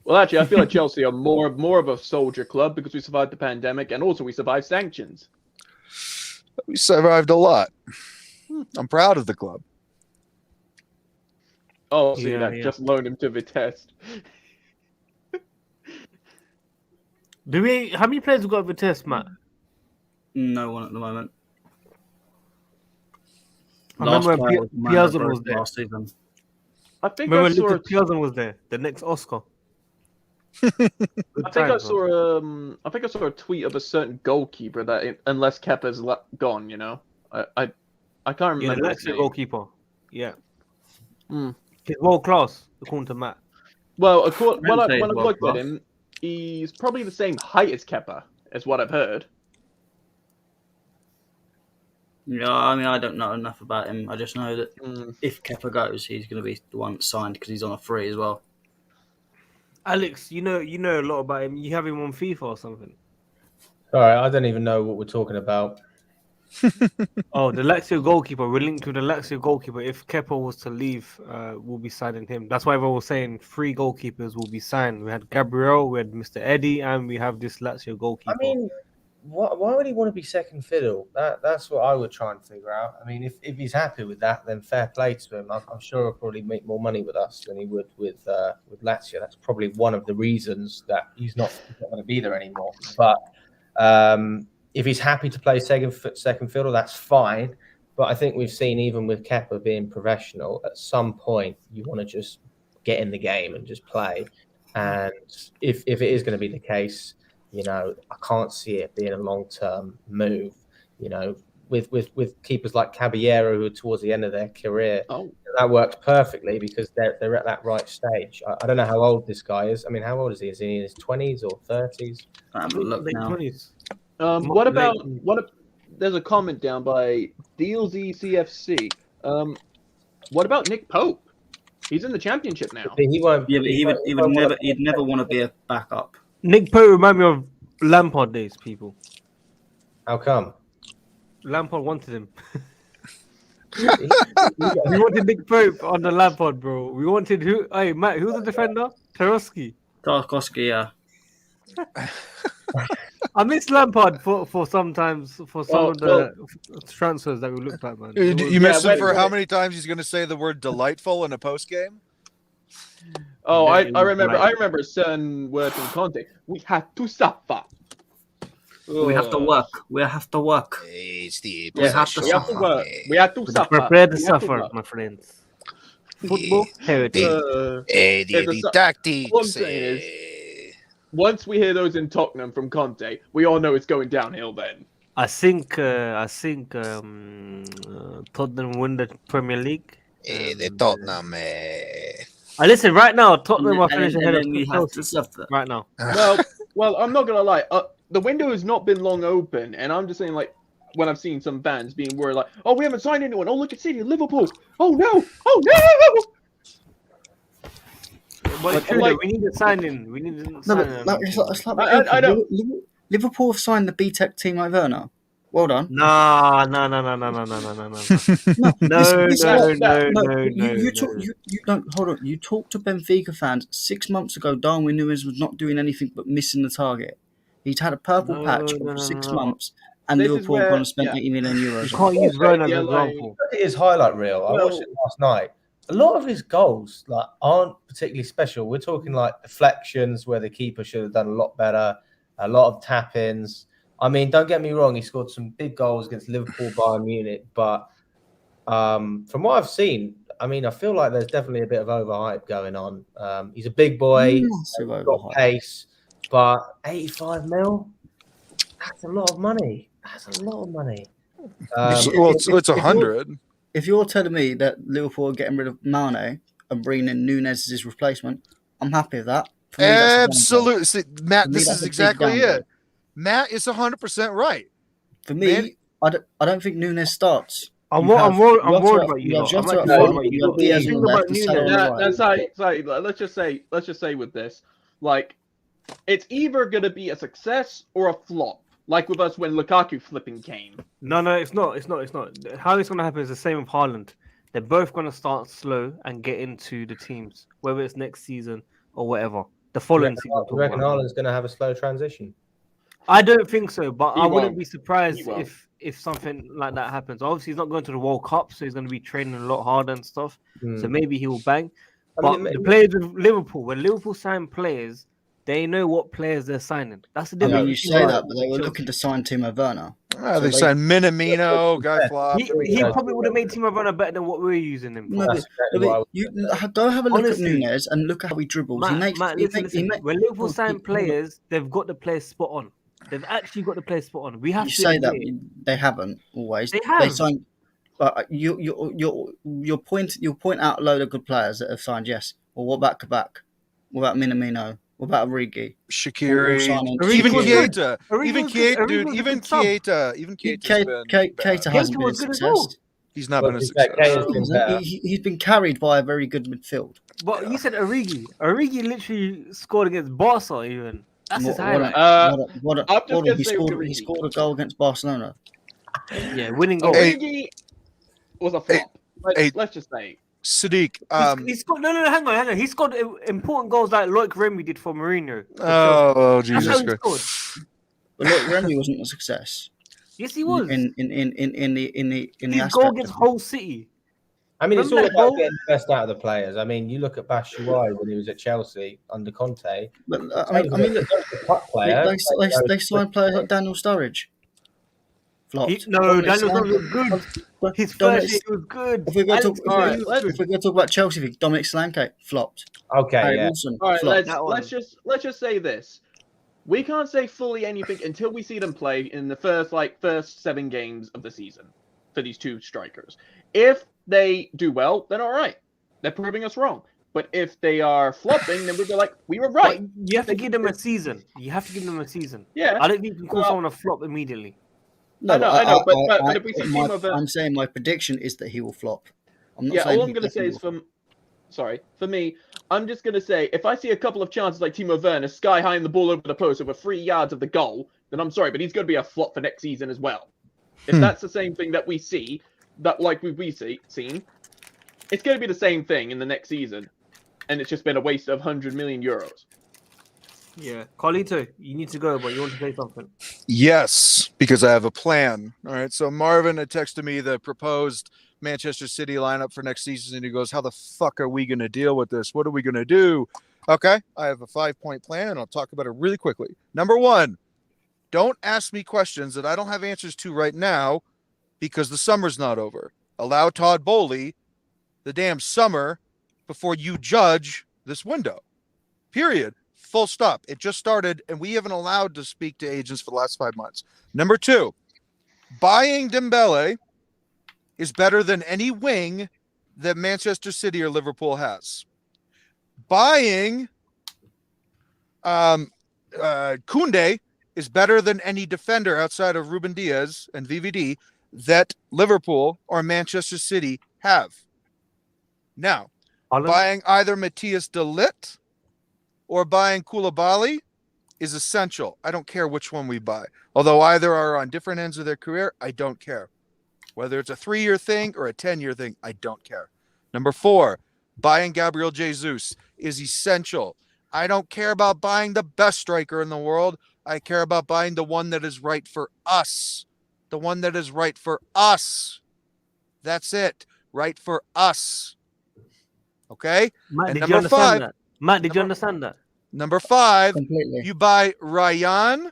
Well, actually, I feel like Chelsea are more of a soldier club because we survived the pandemic and also we survived sanctions. We survived a lot. I'm proud of the club. Oh, see that. Just loan him to Vitesse. How many players have got Vitesse, Matt? No one at the moment. I remember when Piazza was there. Last season. I think Piazza was there. The next Oscar. I think I saw a tweet of a certain goalkeeper that unless Kepa's gone, I can't remember. Yeah, the goalkeeper. Yeah. He's world class, according to Matt. Well, when I looked at him, he's probably the same height as Kepa, is what I've heard. Yeah, I mean, I don't know enough about him. I just know that if Kepa goes, he's going to be the one that's signed because he's on a free as well. Alex, you know a lot about him. You have him on FIFA or something. Sorry, I don't even know what we're talking about. Oh, the Lazio goalkeeper. We're linked to the Lazio goalkeeper. If Kepa was to leave, we'll be signing him. That's why everyone was saying 3 goalkeepers will be signed. We had Gabriel, we had Mr. Eddie, and we have this Lazio goalkeeper. I mean, why would he want to be second fiddle? That's what I would try and figure out. I mean, if he's happy with that, then fair play to him. I'm sure he'll probably make more money with us than he would with Lazio. That's probably one of the reasons that he's not going to be there anymore. But if he's happy to play second fiddle, that's fine. But I think we've seen, even with Kepa being professional, at some point you want to just get in the game and just play. And if it is going to be the case, I can't see it being a long-term move. With keepers like Caballero, who are towards the end of their career, that worked perfectly because they're at that right stage. I don't know how old this guy is. I mean, how old is he? Is he in his 20s or 30s? Have a look now. 20s. What about there's a comment down by DealZCFC. What about Nick Pope? He's in the championship now. He won't. Yeah, but he'd never want to be a backup. Nick Pope remind me of Lampard days, people. How come? Lampard wanted him. We wanted Nick Pope on the Lampard, bro. We wanted who? Hey, Matt, who's the defender? Tarkowski, yeah. I miss Lampard for sometimes for some of the transfers that we looked at, man. You missed him for how many times he's going to say the word delightful in a post game? Oh, I remember a certain word from Conte. We had to suffer. We have to work. We have to work. We have to work. We have to suffer. Prepare to suffer, my friends. Football heritage. The tactics. What I'm saying is, once we hear those in Tottenham from Conte, we all know it's going downhill then. I think Tottenham win the Premier League. The Tottenham. Listen, right now, Tottenham are finishing ahead of Chelsea right now. Well, I'm not gonna lie. The window has not been long open, and I'm just saying, like, when I've seen some fans being worried, like, "Oh, we haven't signed anyone. Oh, look at City, Liverpool. Oh no! Oh no!" But it's true, like, we need to sign in. We need to No, sign but in. it's like I know. Liverpool have signed the BTEC team like Werner. Well done. No. No. No. You don't hold on. You talked to Benfica fans 6 months ago. Darwin Núñez was not doing anything but missing the target. He's had a purple patch for 6 months, and This is Liverpool where- gonna spend yeah. 80 million euros. You can't use Werner as Yeah, an like- example. Look at his highlight reel. I watched it last night. A lot of his goals aren't particularly special. We're talking like deflections where the keeper should have done a lot better. A lot of tap-ins. I mean, don't get me wrong. He scored some big goals against Liverpool, Bayern Munich, but from what I've seen, I mean, I feel like there's definitely a bit of overhype going on. He's a big boy, Massive got overhype. pace, but 85 mil. That's a lot of money. It's 100. If you're telling me that Liverpool are getting rid of Mane and bringing in Núñez as his replacement, I'm happy with that. For me, that's a downgrade. Absolutely. See, Matt, For me, this that's is a big exactly downgrade. it. Matt is 100% right. For me, Man. I don't think Núñez starts. I'm You have worried about you you. have lot. I'm Jota actually at worried front, about you. you have lot. Diaz Think on the about left and Salah on Núñez. the Yeah, right. that's like let's just say with this, like, it's either gonna be a success or a flop. Like with us when Lukaku flipping came. No, it's not. How it's going to happen is the same with Haaland. They're both going to start slow and get into the teams, whether it's next season or whatever. The following season. I reckon Haaland's going to have a slow transition. I don't think so, but I wouldn't won't. be surprised He won't. if something like that happens. Obviously, he's not going to the World Cup, so he's going to be training a lot harder and stuff. So maybe he will bang. But the players of Liverpool, when Liverpool sign players, they know what players they're signing. That's the I difference. mean, you between say Liverpool that, but they and were Chelsea. looking to sign Timo Werner. They signed Minamino, Guy Flop. He probably would have made Timo Werner better than what we're using him for. No, That's but exactly what I would you go have a look Honestly, at Núñez and look at how he dribbles. Listen. When Liverpool sign players, they've got the players spot on. They've actually got the players spot on. We have You to say that admit it. they haven't always. They have. They signed. You'll point out a load of good players that have signed. Yes. Well, what about Kabak? What about Minamino? What about Origi? Shaqiri, Origi even was Keita, Origi even was good. Keita, Origi dude, was a even good sub. Keita, even Keita's been bad. Keita hasn't been a was good as success. well. He's not But been a in fact, success. Keita's been better. He's been carried by a very good midfield. But you said Origi. Origi literally scored against Barca even. That's his What highlight. I'm just what gonna he say scored. with He Origi. scored a goal against Barcelona. Yeah, winning goal. Hey. Origi was a flop. Let's just say. Sadiq, He's got hang on. He scored important goals like Loic Remy did for Mourinho. oh That's how Jesus he Christ. scored. But look, Remy wasn't a success. Yes, he was. In the His aspect goal of- against Hull City. I mean, it's all Remember that about goal? getting the best out of the players. I mean, you look at Batshuayi when he was at Chelsea under Conte. But I mean, look, Cup player. they signed players like Daniel Sturridge. Flopped. No, Daniel's not look good. His first year was good. If we're going to talk about Chelsea, Dominic Solanke flopped. Okay, Harry yeah. Wilson All right, flopped. let's just say this. We can't say fully anything until we see them play in the first 7 games of the season for these two strikers. If they do well, then all right. They're proving us wrong. But if they are flopping, then we'll be like, we were right. But you have to give them a season. Yeah. Yeah. I don't think you can call someone a flop immediately. No, I know. But if we see Timo Werner, I'm saying my prediction is that he will flop. I'm not yeah, saying all I'm going to say is for me, I'm just going to say, if I see a couple of chances like Timo Werner sky high in the ball over the post over 3 yards of the goal, then I'm sorry, but he's going to be a flop for next season as well. If that's the same thing that we see, that like we've seen, it's going to be the same thing in the next season. And it's just been a waste of 100 million euros. Yeah. Carlito, you need to go, but you want to say something? Yes, because I have a plan. All right. So Marvin had texted me the proposed Manchester City lineup for next season, and he goes, "How the fuck are we going to deal with this? What are we going to do?" Okay. I have a 5-point plan, and I'll talk about it really quickly. Number 1, don't ask me questions that I don't have answers to right now because the summer's not over. Allow Todd Bowley the damn summer before you judge this window. Period. Full stop. It just started, and we haven't allowed to speak to agents for the last 5 months. Number 2, buying Dembele is better than any wing that Manchester City or Liverpool has. Buying Kounde is better than any defender outside of Ruben Diaz and VVD that Liverpool or Manchester City have. Now, buying either Matthias de Ligt or buying Koulibaly is essential. I don't care which one we buy. Although either are on different ends of their career, I don't care. Whether it's a 3-year thing or a 10-year thing, I don't care. Number 4, buying Gabriel Jesus is essential. I don't care about buying the best striker in the world. I care about buying the one that is right for us. The one that is right for us. That's it. Right for us. Okay? Matt, and did you understand that? Matt, did you understand that? Number 5, Completely. you buy Ryan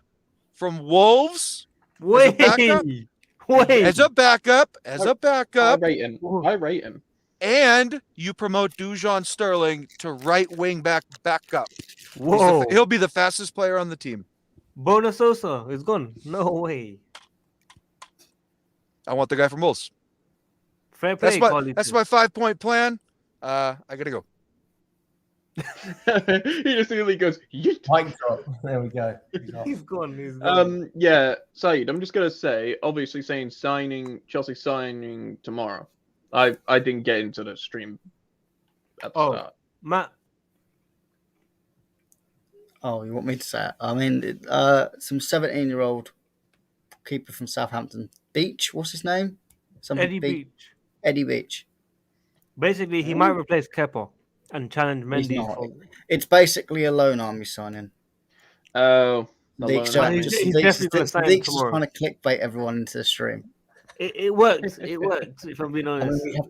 from Wolves Wait. as a backup. I rate him. And you promote Dujon Sterling to right wing backup. Whoa. He'll be the fastest player on the team. Bona Sosa is gone. No way. I want the guy from Wolves. Fair play, That's my 5-point plan. I gotta go. He just really goes, yeet. Mic drop. There we go. He's gone. Yeah, Saeed, I'm just gonna say, obviously saying Chelsea signing tomorrow. I didn't get into the stream at the start. Matt. Oh, you want me to say it? I mean, some 17-year-old keeper from Southampton. Beach, what's his name? Eddie Beach. Eddie Beach. Basically, he might replace Kepa and challenge Mendy. It's basically a loan army signing. Oh. Leaks just trying to clickbait everyone into the stream. It works. It works, if I'm being honest. I mean, we have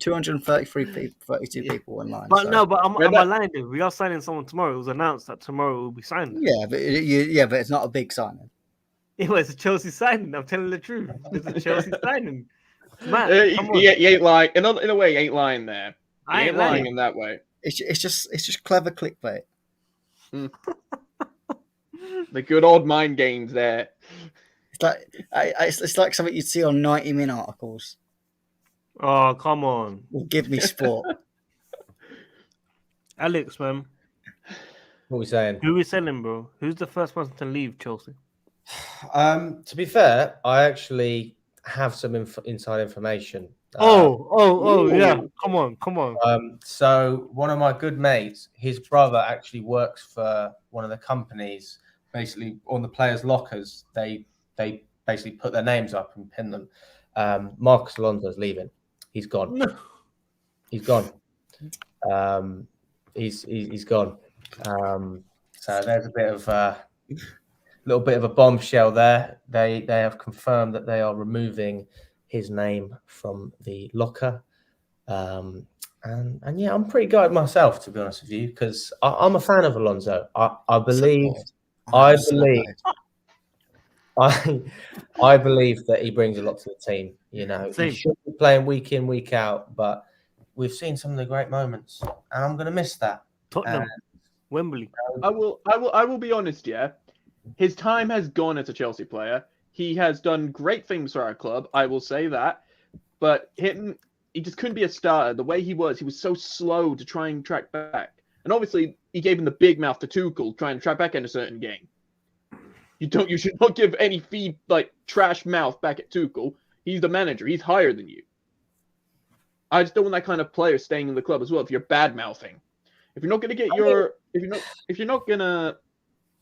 32 people online. But no, but I'm lying there. We are signing someone tomorrow. It was announced that tomorrow will be signed. Yeah, but it's not a big signing. It's a Chelsea signing. I'm telling the truth. It's a Chelsea signing. Matt, he ain't lying. In a way, he ain't lying there. He ain't lying in that way. It's just clever clickbait. The good old mind games there. It's like something you'd see on 90-minute articles. Oh, come on. Well, give me sport. Alex, man. What are we saying? Who are we selling, bro? Who's the first person to leave Chelsea? To be fair, I actually have some inside information. Yeah. Come on. So one of my good mates, his brother actually works for one of the companies. Basically, on the players' lockers, they basically put their names up and pin them. Marcos Alonso's leaving. He's gone. No. He's gone. He's gone. So there's a little bit of a bombshell there. They have confirmed that they are removing his name from the locker. And yeah, I'm pretty gutted myself, to be honest with you, because I'm a fan of Alonso. I believe I believe that he brings a lot to the team. You know, Same. he should be playing week in, week out, but we've seen some of the great moments, and I'm going to miss that. Tottenham, Wembley. I will be honest, yeah. His time has gone as a Chelsea player. He has done great things for our club, I will say that. But he just couldn't be a starter. The way he was so slow to try and track back. And obviously, he gave him the big mouth to Tuchel trying to track back in a certain game. You should not give any feed like trash mouth back at Tuchel. He's the manager. He's higher than you. I just don't want that kind of player staying in the club as well. If you're bad mouthing, if you're not going to get if you're not going to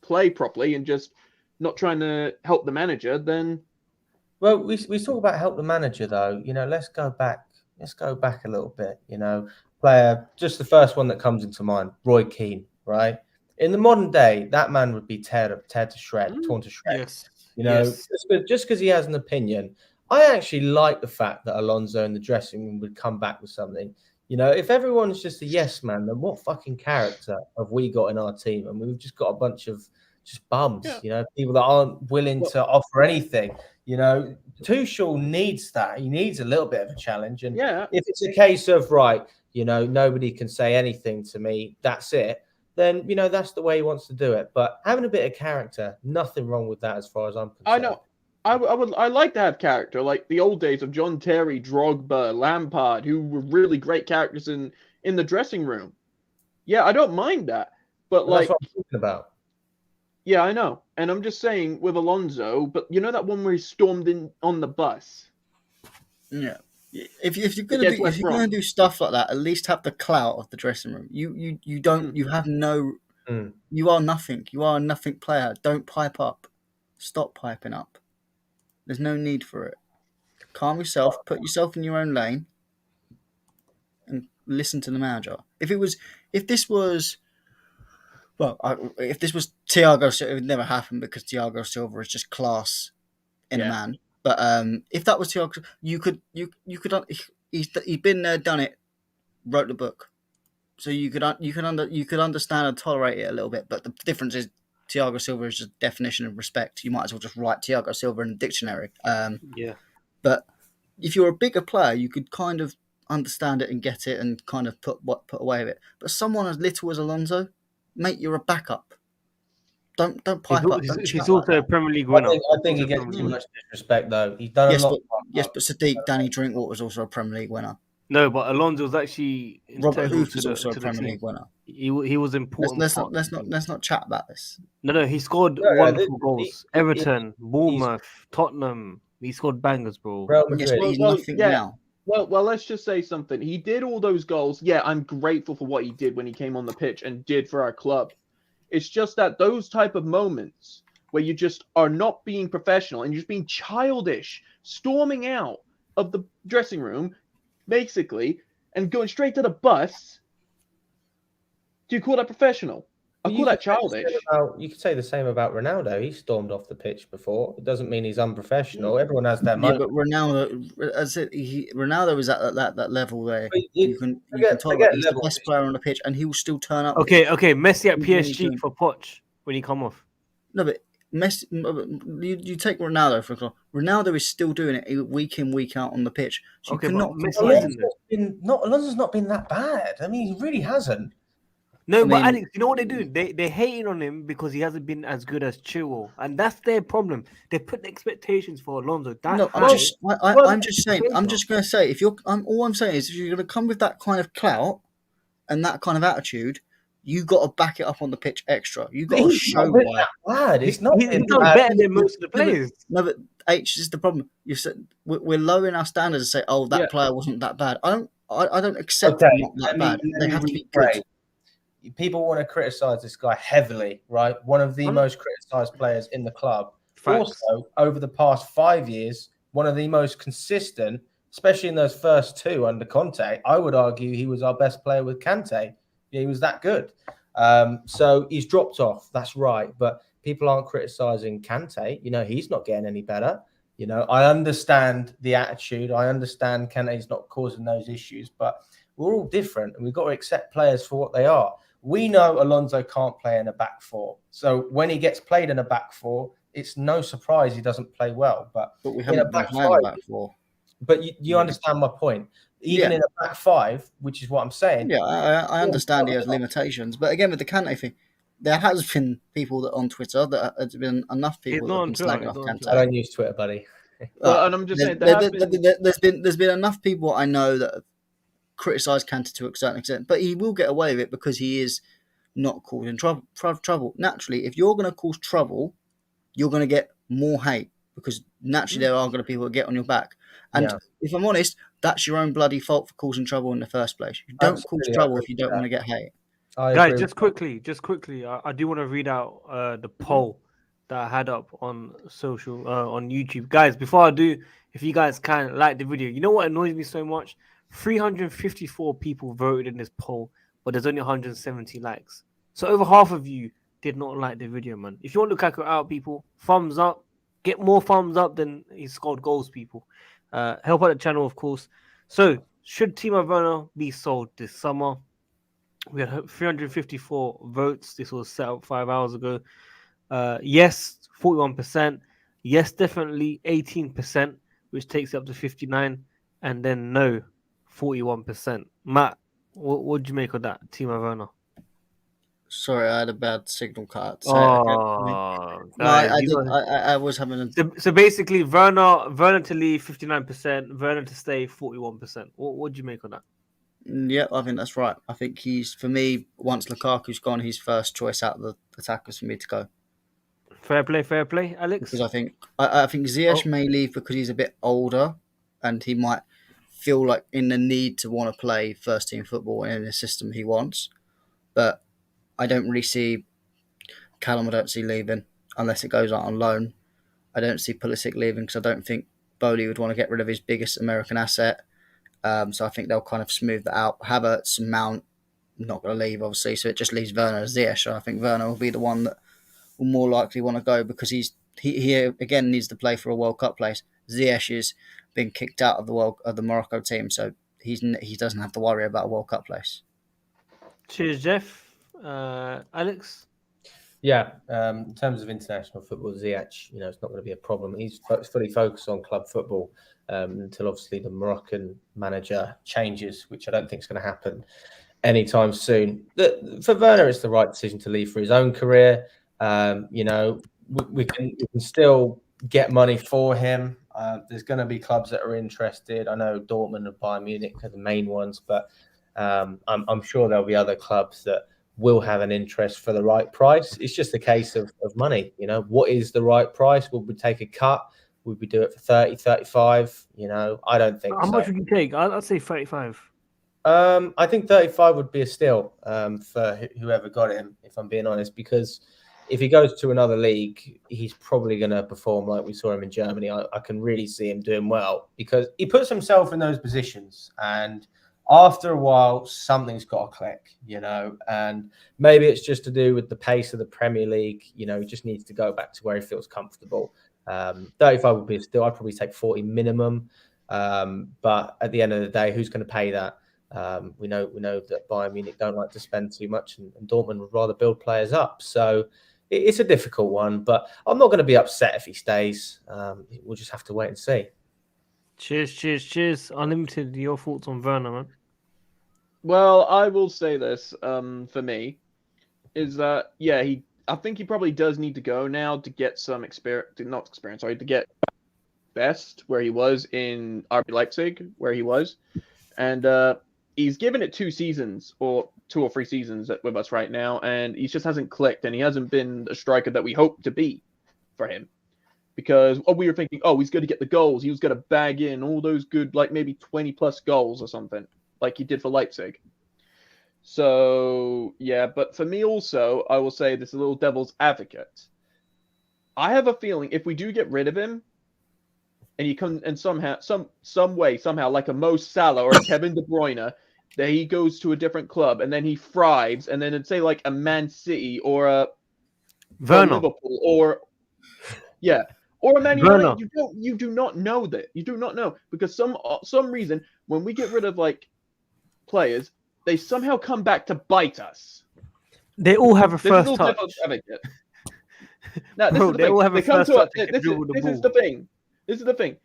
play properly and just not trying to help the manager, then Well, we talk about help the manager though. You know, let's go back a little bit. You know, player, just the first one that comes into mind, Roy Keane, right? In the modern day, that man would be torn to shreds. Yes. You know, Yes. just because he has an opinion. I actually like the fact that Alonso in the dressing room would come back with something. You know, if everyone's just a yes man, then what fucking character have we got in our team? And we've just got a bunch of just bums, you know, people that aren't willing to offer anything. You know, Tuchel needs that. He needs a little bit of a challenge. And if it's a case of, right, you know, nobody can say anything to me, that's it, then, you know, that's the way he wants to do it. But having a bit of character, nothing wrong with that as far as I'm concerned. I know. I like to have character, like the old days of John Terry, Drogba, Lampard, who were really great characters in the dressing room. Yeah, I don't mind that. But that's what I'm talking about. Yeah, I know. And I'm just saying with Alonso, but you know that one where he stormed in on the bus? Yeah. If you're gonna do stuff like that, at least have the clout of the dressing room. You have no you are nothing. You are a nothing player. Don't pipe up. Stop piping up. There's no need for it. Calm yourself, put yourself in your own lane, and listen to the manager. If this was Thiago Silva, it would never happen because Thiago Silva is just class in a man. But if that was Thiago, you could he'd been there, done it, wrote the book, so you could understand and tolerate it a little bit. But the difference is Thiago Silva is just definition of respect. You might as well just write Thiago Silva in the dictionary. But if you're a bigger player, you could kind of understand it and get it and kind of put away with it. But someone as little as Alonso, mate, you're a backup. Don't pipe up. He's also a Premier League winner. I think he gets too much disrespect though. He's done a lot. But Sadiq, Danny Drinkwater was also a Premier League winner. No, but Alonso was actually Robert Huth was also a Premier League winner. He was important. Let's not chat about this. No, he scored wonderful goals. Everton, Bournemouth, Tottenham. He scored bangers, bro. He's nothing now. Well, let's just say something. He did all those goals. Yeah, I'm grateful for what he did when he came on the pitch and did for our club. It's just that those type of moments where you just are not being professional and you're just being childish, storming out of the dressing room, basically, and going straight to the bus. Do you call that professional? I call that childish. You could say the same about Ronaldo. He stormed off the pitch before. It doesn't mean he's unprofessional. Everyone has that moment. But Ronaldo is at that level where you can talk about he's the best player on the pitch and he will still turn up. Okay. Messi at PSG for Poch when he come off. No, but Messi, you take Ronaldo for example. Ronaldo is still doing it week in, week out on the pitch. So Alonso's not been that bad. I mean, he really hasn't. No, but Alex, you know what they do? They're hating on him because he hasn't been as good as Chilwell, and that's their problem. They put the expectations for Alonso. I'm just saying. I'm just going to say, all I'm saying is, if you're going to come with that kind of clout and that kind of attitude, you got to back it up on the pitch extra. You got to show why. Bad. He's not better than most of the players. No, but H is the problem. You said we're lowering our standards and say, "Oh, that player wasn't that bad." I don't accept not that bad. They have to be good. People want to criticize this guy heavily, right? One of the most criticized players in the club. Facts. Also, over the past 5 years, one of the most consistent, especially in those first two under Conte. I would argue he was our best player with Kante. He was that good. So he's dropped off. That's right. But people aren't criticizing Kante. You know, he's not getting any better. You know, I understand the attitude. I understand Kante's not causing those issues, but we're all different and we've got to accept players for what they are. We know Alonso can't play in a back four. So when he gets played in a back four, it's no surprise he doesn't play well. But we in a haven't been back playing a five, back four. but you understand my point. Even in a back five, which is what I'm saying. Yeah, I understand he has limitations, but again with the Kante thing, there has been people that on Twitter that there's been enough people that have been slagging off Kante. I don't use Twitter, buddy. Well, and I'm just saying there's been enough people I know that have criticised Kante to a certain extent, but he will get away with it because he is not causing trouble. Naturally, if you're going to cause trouble, you're going to get more hate because naturally there are going to be people that get on your back. And if I'm honest, that's your own bloody fault for causing trouble in the first place. You don't cause trouble if you don't want to get hate. Guys, just quickly, I do want to read out the poll that I had up on social on YouTube. Guys, before I do, if you guys can like the video, you know what annoys me so much? 354 people voted in this poll, but there's only 170 likes. So over half of you did not like the video, man. If you want to check it out, people, thumbs up. Get more thumbs up than he scored goals, people. Help out the channel, of course. So, should Timo Werner be sold this summer? We had 354 votes. This was set up 5 hours ago. Yes, 41%. Yes, definitely 18%, which takes it up to 59. And then no, 41%. Matt, what do you make of that, Timo Werner? Sorry, I had a bad signal cut. I was having a... So basically, Werner to leave 59%, Werner to stay 41%. What do you make of that? Yeah, I think that's right. I think he's, for me, once Lukaku's gone, he's first choice out of the attackers for me to go. Fair play, Alex. Because I think Ziyech may leave because he's a bit older, and he might feel like in the need to want to play first team football in the system he wants. But I don't really see Callum. I don't see leaving unless it goes out on loan. I don't see Pulisic leaving because I don't think Bowley would want to get rid of his biggest American asset. So I think they'll kind of smooth that out. Havertz and Mount not going to leave, obviously. So it just leaves Werner and Ziyech. So I think Werner will be the one that will more likely want to go because he again needs to play for a World Cup place. Ziyech is being kicked out of the Morocco team, so he doesn't have to worry about a World Cup place. Cheers, Jeff. Alex? Yeah, in terms of international football, Ziyech, it's not going to be a problem. He's fully focused on club football until obviously the Moroccan manager changes, which I don't think is going to happen anytime soon. For Werner, it's the right decision to leave for his own career. We can still get money for him. There's going to be clubs that are interested. I know Dortmund and Bayern Munich are the main ones, but I'm sure there'll be other clubs that will have an interest for the right price. It's just a case of money. What is the right price? Would we take a cut? Would we do it for 30, 35? I don't think How much would you take? I'd say 35. I think 35 would be a steal for whoever got him, if I'm being honest, because if he goes to another league, he's probably going to perform like we saw him in Germany. I can really see him doing well because he puts himself in those positions, and after a while, something's got to click, and maybe it's just to do with the pace of the Premier League. He just needs to go back to where he feels comfortable. 35 would be a steal. I'd probably take 40 minimum. But at the end of the day, who's going to pay that? We know that Bayern Munich don't like to spend too much, and Dortmund would rather build players up. So it's a difficult one, but I'm not going to be upset if he stays. We'll just have to wait and see. Cheers. Unlimited, your thoughts on Werner, man? Well, I will say this for me, is that, I think he probably does need to go now to get some to get best where he was in RB Leipzig, where he was. And he's given it 2 seasons or 2 or 3 seasons with us right now, and he just hasn't clicked, and he hasn't been a striker that we hope to be for him. Because we were thinking, he's going to get the goals. He was going to bag in all those good, like maybe 20-plus goals or something, like he did for Leipzig. So, but for me also, I will say this is a little devil's advocate. I have a feeling if we do get rid of him, and he comes and somehow, like a Mo Salah or a Kevin De Bruyne, that he goes to a different club and then he thrives, and then it's say like a Man City or a Liverpool or a Man United. You do not know that. You do not know, because some reason when we get rid of like players, they somehow come back to bite us. They all have a first touch. Now, this Bro, is the they thing. all have a They come first to touch us. and can dribble the This is ball. the thing. This is the thing.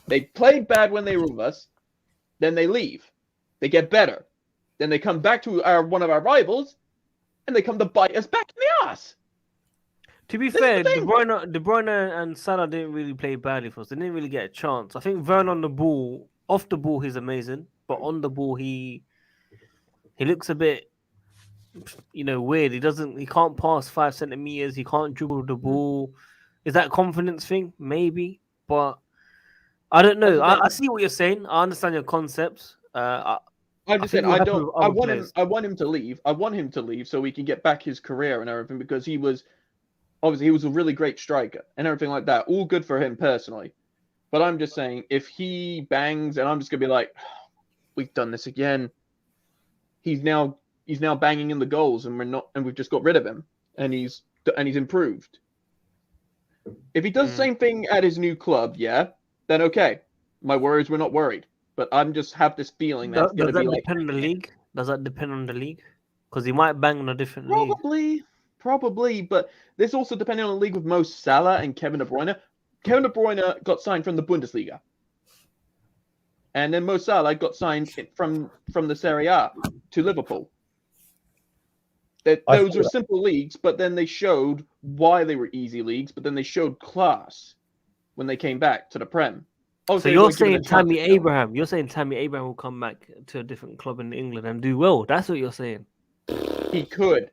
They played bad when they were with us. Then they leave. They get better. Then they come back to one of our rivals, and they come to bite us back in the ass. To be This is fair, the De thing. Bruyne and Salah didn't really play badly for us. They didn't really get a chance. I think Vern on the ball, off the ball, he's amazing, but on the ball, he looks a bit, weird. He can't pass 5 centimeters. He can't dribble the ball. Is that confidence thing? Maybe, but I don't know. That's the I thing. see what you're saying. I understand your concepts. I'm just think saying, we're I happy don't. with I other want him. players. I want him to leave. I want him to leave so he can get back his career and everything because he was obviously he was a really great striker and everything like that. All good for him personally. But I'm just saying, if he bangs and I'm just gonna be like, we've done this again. He's now banging in the goals and we've just got rid of him and he's improved. If he does the same thing at his new club, yeah, then okay. My worries were not worried. But I'm just have this feeling that's Does gonna be that like depend on the league? Does that depend on the league? Because he might bang on a different league. Probably, but this also depending on the league with Mo Salah and Kevin De Bruyne. Kevin De Bruyne got signed from the Bundesliga, and then Mo Salah got signed from the Serie A to Liverpool. Those were simple leagues, but then they showed why they were easy leagues. But then they showed class when they came back to the Prem. So you're saying Tammy Abraham? You're saying Tammy Abraham will come back to a different club in England and do well? That's what you're saying. He could.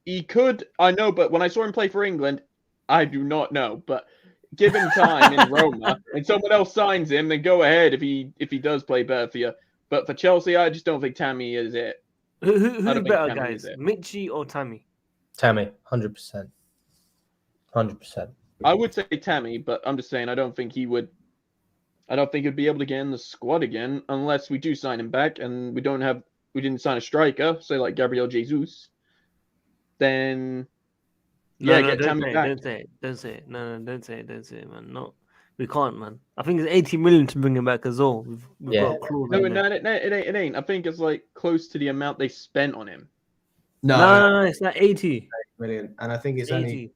I know, but when I saw him play for England, I do not know. But give him time in Roma, and someone else signs him, then go ahead if he does play better for you. But for Chelsea, I just don't think Tammy is it. Who's better, guys? Mitchie or Tammy? Tammy, 100%. 100%. I would say Tammy, but I'm just saying I don't think he would. I don't think he'd be able to get in the squad again unless we do sign him back, and we didn't sign a striker, say like Gabriel Jesus. Then get Tammy back. Don't say it. No, don't say it, man. No, we can't, man. I think it's 80 million to bring him back as well. We've got a clause in there. It ain't. I think it's like close to the amount they spent on him. No, it's not 80 million, and I think it's 80. only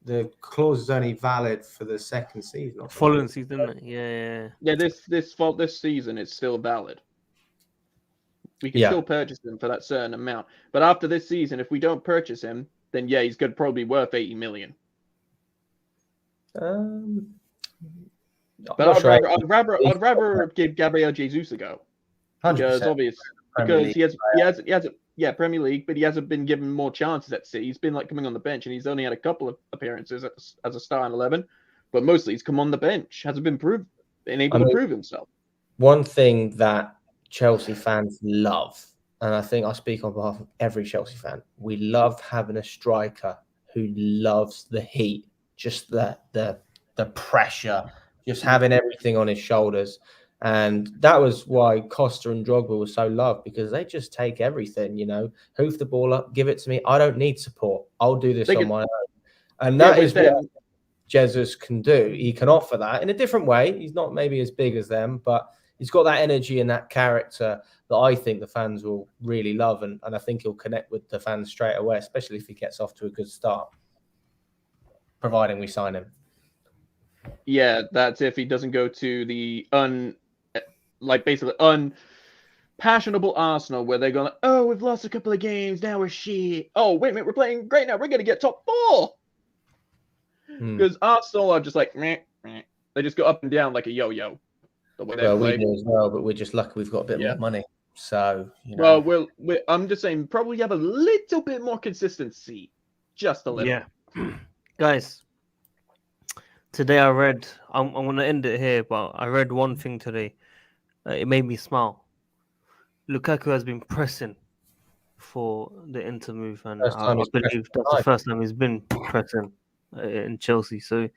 the clause is only valid for the second season. Following season, isn't it? Yeah. This season it's still valid. We can still purchase him for that certain amount, but after this season, if we don't purchase him, then he's going to probably be worth 80 million. But I'd rather give Gabriel Jesus a go. 100%. Because he hasn't Premier League, but he hasn't been given more chances at City. He's been like coming on the bench, and he's only had a couple of appearances as a starting 11, but mostly he's come on the bench, hasn't been able to prove himself. One thing that Chelsea fans love, and I think I speak on behalf of every Chelsea fan, we love having a striker who loves the heat, just the pressure, just having everything on his shoulders. And that was why Costa and Drogba were so loved, because they just take everything, hoof the ball up, give it to me. I don't need support. I'll do this on my own. And that is what Jesus can do. He can offer that in a different way. He's not maybe as big as them, but he's got that energy and that character that I think the fans will really love. And I think he'll connect with the fans straight away, especially if he gets off to a good start, providing we sign him. Yeah, that's if he doesn't go to the unpassionable Arsenal where they're going, oh, we've lost a couple of games, now we're shit. Oh, wait a minute, we're playing great now, we're going to get top 4. Because Arsenal are just like, meh. They just go up and down like a yo-yo. Well, we do as well, but we're just lucky we've got a bit more money. So, Well, I'm just saying, probably have a little bit more consistency. Just a little. Yeah. Guys, today I read, I'm going to end it here, but I read one thing today. It made me smile. Lukaku has been pressing for the Inter move, and I believe that's the first time he's been pressing in Chelsea. So,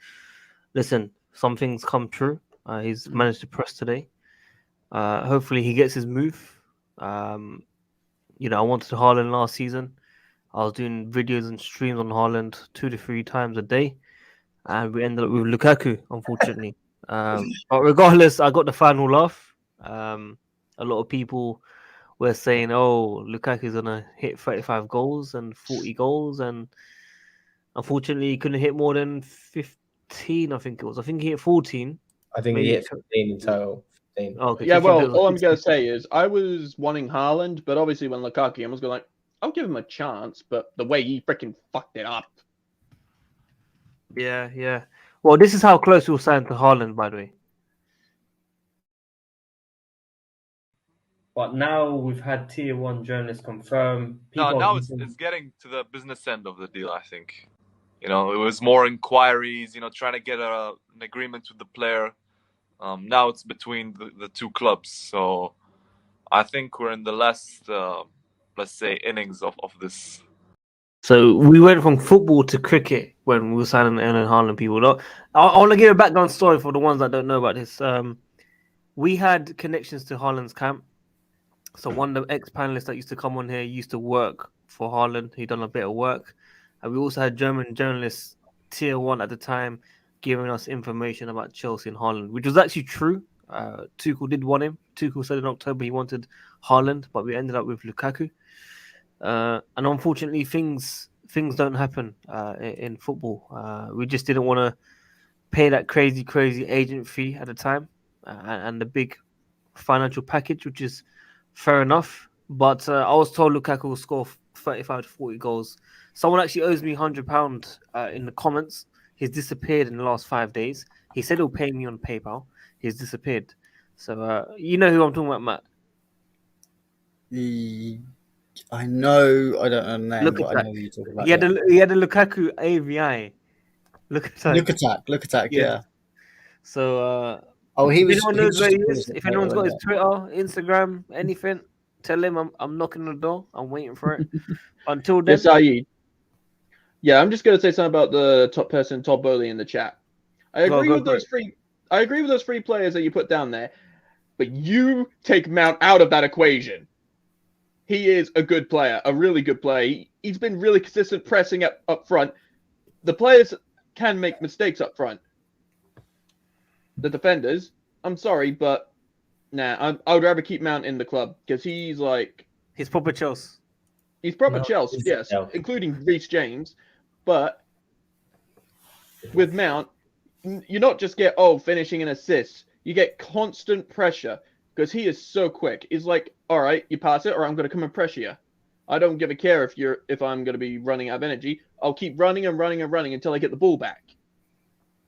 listen, something's come true. He's managed to press today. Hopefully, he gets his move. I wanted Haaland last season. I was doing videos and streams on Haaland 2 to 3 times a day, and we ended up with Lukaku, unfortunately. But regardless, I got the final laugh. A lot of people were saying, "Oh, Lukaku's gonna hit 35 goals and 40 goals," and Unfortunately, he couldn't hit more than 15. I think it was. I think he hit 14. I think he Maybe. hit 15 in total. 15. Oh, okay, Yeah, 15 well, total, all I'm gonna 16. say is I was wanting Haaland, but obviously when Lukaku came, I was going like, I'll give him a chance, but the way he freaking fucked it up. Yeah, yeah. Well, this is how close we were signed to Haaland, by the way. But now we've had tier 1 journalists confirm. Now it's getting to the business end of the deal, I think. It was more inquiries, trying to get an agreement with the player. Now it's between the two clubs. So I think we're in the last, let's say, innings of this. So we went from football to cricket when we were signing Erling Haaland people. I want to give a background story for the ones that don't know about this. We had connections to Haaland's camp. So one of the ex-panelists that used to come on here used to work for Haaland. He'd done a bit of work. And we also had German journalists, tier 1 at the time, giving us information about Chelsea and Haaland, which was actually true. Tuchel did want him. Tuchel said in October he wanted Haaland, but we ended up with Lukaku. And unfortunately, things don't happen in football. We just didn't want to pay that crazy agent fee at the time and the big financial package, which is fair enough. But I was told Lukaku will score 35 to 40 goals. Someone actually owes me £100 in the comments. He's disappeared in the last 5 days. He said he'll pay me on PayPal. He's disappeared. So you know who I'm talking about, Matt? I know. I don't know the name, Look but at I that. know who you're talking about. He had a Lukaku AVI. Look attack. Yeah. So he was. If anyone He knows was where just he a is, brilliant if player, anyone's got his wasn't Twitter, Instagram, anything, tell him I'm knocking on the door. I'm waiting for it. Until then, Yes, yeah, I'm just gonna say something about the top person, Todd Bowley, in the chat. I agree with those three. I agree with those 3 players that you put down there, but you take Mount out of that equation. He is a good player, a really good player. He's been really consistent pressing up front. The players can make mistakes up front. The defenders, I'm sorry, but I would rather keep Mount in the club because he's proper Chelsea. He's proper Chelsea, yes, including Reece James. But with Mount, you not just get finishing and assists. You get constant pressure because he is so quick. He's like, all right, you pass it, or I'm going to come and pressure you. I don't give a care if I'm going to be running out of energy. I'll keep running until I get the ball back.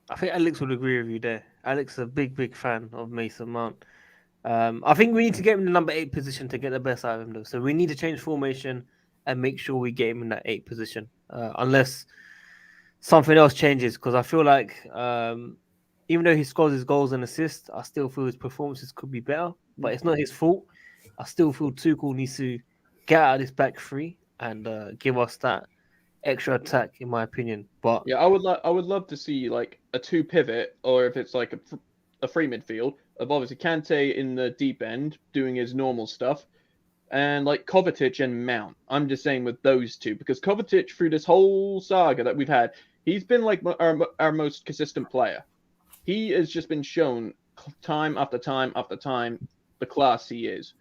I think Alex would agree with you there. Alex is a big fan of Mason Mount. I think we need to get him in the number 8 position to get the best out of him, though. So we need to change formation and make sure we get him in that 8 position, unless something else changes. Because I feel like even though he scores his goals and assists, I still feel his performances could be better. But it's not his fault. I still feel Tuchel needs to get out of this back 3 and give us that extra attack, in my opinion. But yeah, I would love to see like a 2 pivot, or if it's like a free midfield of obviously Kante in the deep end doing his normal stuff, and like Kovacic and Mount. I'm just saying with those 2 because Kovacic through this whole saga that we've had, he's been like our most consistent player. He has just been shown time after time after time the class he is.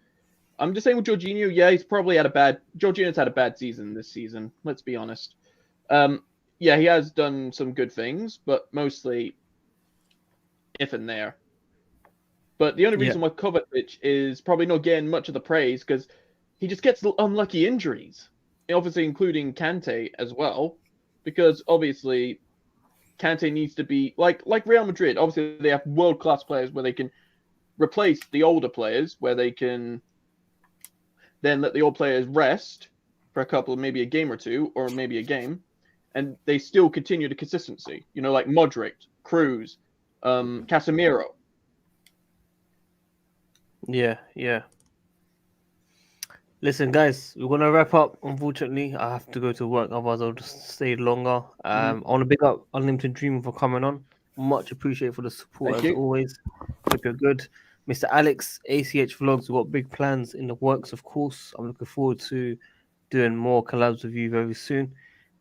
I'm just saying with Jorginho, yeah, Jorginho's had a bad season this season. Let's be honest. Yeah, he has done some good things, but mostly if and there. But the only reason why Kovacic is probably not getting much of the praise because he just gets unlucky injuries, obviously including Kante as well, because obviously Kante needs to be like Real Madrid. Obviously, they have world-class players where they can replace the older players, where they can then let the old players rest for a couple, maybe a game or 2, or maybe a game, and they still continue the consistency. Like Modric, Cruz, Casemiro. Yeah. Listen, guys, we're gonna wrap up. Unfortunately, I have to go to work, otherwise I'll just stay longer. I want to big up Unlimited Dream for coming on. Much appreciated for the support as always. Hope you're good. Mr. Alex, ACH Vlogs, we've got big plans in the works, of course. I'm looking forward to doing more collabs with you very soon.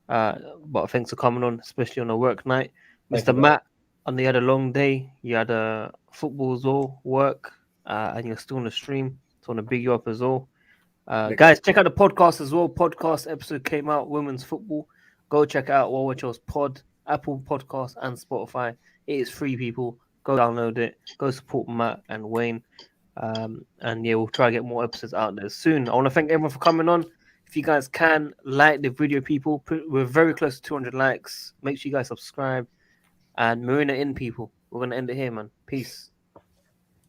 But thanks for coming on, especially on a work night. Mr. Matt, you had a long day. You had a football as well, work, and you're still on the stream. So I want to big you up as well. Guys, check out the podcast as well. Podcast episode came out, women's football. Go check out WorldWideChels Pod, Apple Podcasts, and Spotify. It is free, people. Go download it. Go support Matt and Wayne. And yeah, we'll try to get more episodes out there soon. I want to thank everyone for coming on. If you guys can like the video, people, we're very close to 200 likes. Make sure you guys subscribe. And Marina in, people. We're gonna end it here, man. Peace.